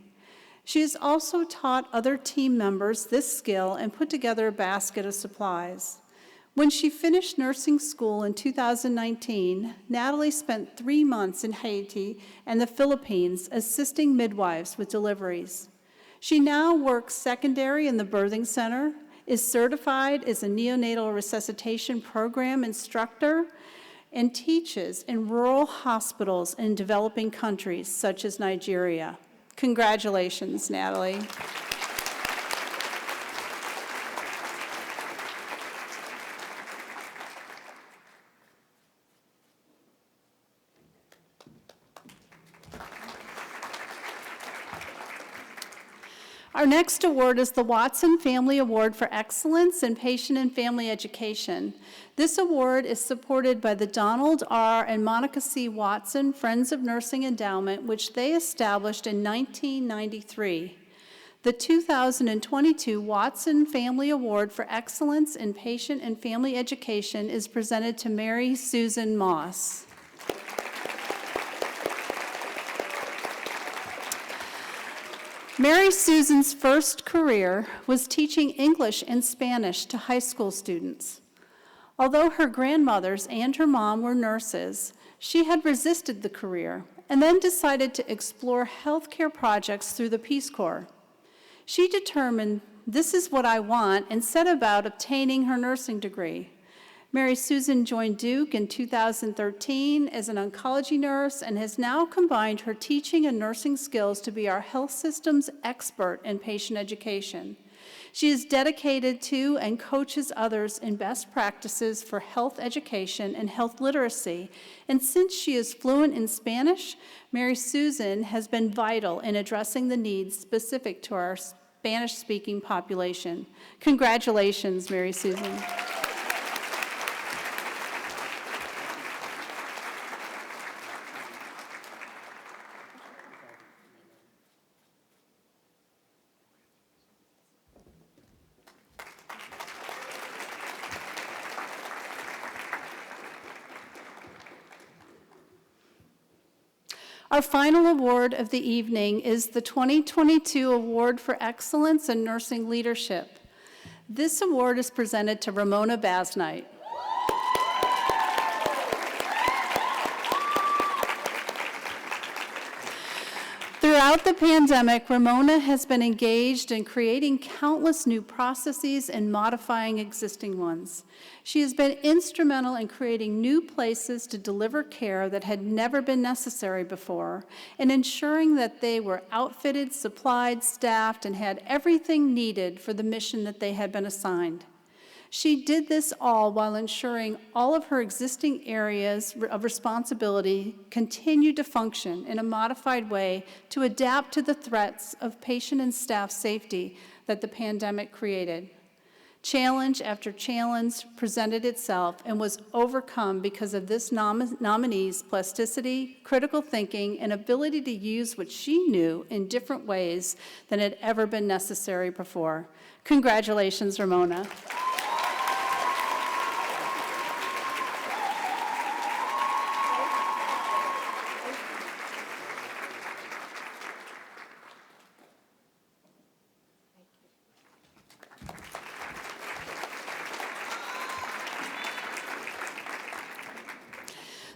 She has also taught other team members this skill and put together a basket of supplies. When she finished nursing school in 2019, Natalie spent 3 months in Haiti and the Philippines assisting midwives with deliveries. She now works secondary in the birthing center, is certified as a neonatal resuscitation program instructor, and teaches in rural hospitals in developing countries such as Nigeria. Congratulations, Natalie. Our next award is the Watson Family Award for Excellence in Patient and Family Education. This award is supported by the Donald R. and Monica C. Watson Friends of Nursing Endowment, which they established in 1993. The 2022 Watson Family Award for Excellence in Patient and Family Education is presented to Mary Susan Moss. Mary Susan's first career was teaching English and Spanish to high school students. Although her grandmothers and her mom were nurses, she had resisted the career and then decided to explore healthcare projects through the Peace Corps. She determined, this is what I want, and set about obtaining her nursing degree. Mary Susan joined Duke in 2013 as an oncology nurse and has now combined her teaching and nursing skills to be our health system's expert in patient education. She is dedicated to and coaches others in best practices for health education and health literacy. And since she is fluent in Spanish, Mary Susan has been vital in addressing the needs specific to our Spanish-speaking population. Congratulations, Mary Susan. Our final award of the evening is the 2022 Award for Excellence in Nursing Leadership. This award is presented to Ramona Basnight. Throughout the pandemic, Ramona has been engaged in creating countless new processes and modifying existing ones. She has been instrumental in creating new places to deliver care that had never been necessary before, and ensuring that they were outfitted, supplied, staffed, and had everything needed for the mission that they had been assigned. She did this all while ensuring all of her existing areas of responsibility continued to function in a modified way to adapt to the threats of patient and staff safety that the pandemic created. Challenge after challenge presented itself and was overcome because of this nominee's plasticity, critical thinking, and ability to use what she knew in different ways than had ever been necessary before. Congratulations, Ramona.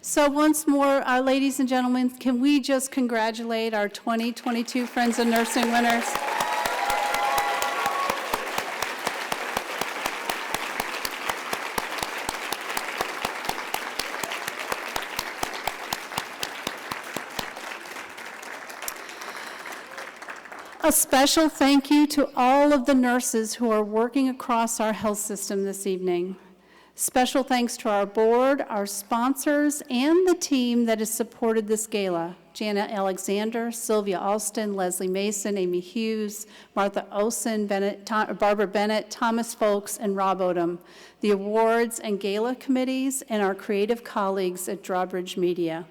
So once more, ladies and gentlemen, can we just congratulate our 2022 Friends of Nursing winners? A special thank you to all of the nurses who are working across our health system this evening. Special thanks to our board, our sponsors, and the team that has supported this gala. Jana Alexander, Sylvia Alston, Leslie Mason, Amy Hughes, Martha Olson, Barbara Bennett, Thomas Folks, and Rob Odom, the awards and gala committees, and our creative colleagues at Drawbridge Media.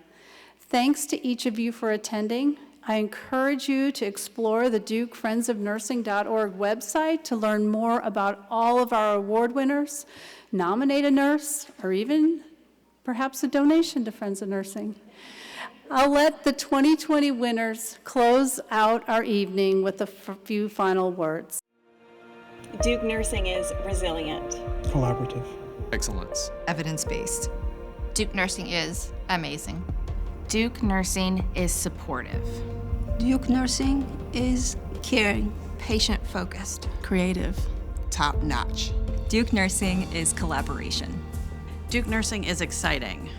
Thanks to each of you for attending. I encourage you to explore the DukeFriendsOfNursing.org website to learn more about all of our award winners, nominate a nurse, or even perhaps a donation to Friends of Nursing. I'll let the 2020 winners close out our evening with a few final words. Duke Nursing is resilient, Collaborative, excellence, evidence-based. Duke Nursing is amazing. Duke Nursing is supportive. Duke Nursing is caring, patient-focused, creative, top-notch. Duke Nursing is collaboration. Duke Nursing is exciting.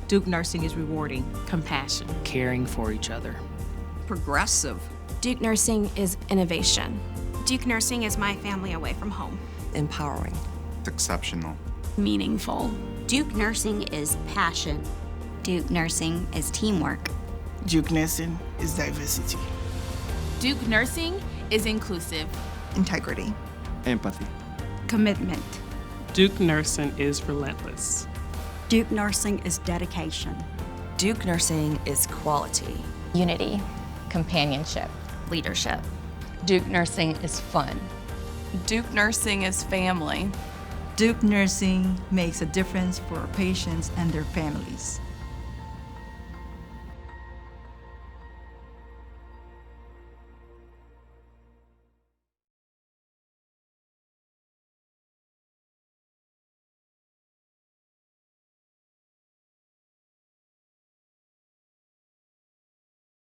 Duke Nursing is rewarding, compassion, caring for each other. Progressive. Duke Nursing is innovation. Duke Nursing is my family away from home. Empowering. Exceptional. Meaningful. Duke Nursing is passion. Duke Nursing is teamwork. Duke Nursing is diversity. Duke Nursing is inclusive. Integrity. Empathy. Commitment. Duke Nursing is relentless. Duke Nursing is dedication. Duke Nursing is quality. Unity. Companionship. Leadership. Duke Nursing is fun. Duke Nursing is family. Duke Nursing makes a difference for our patients and their families.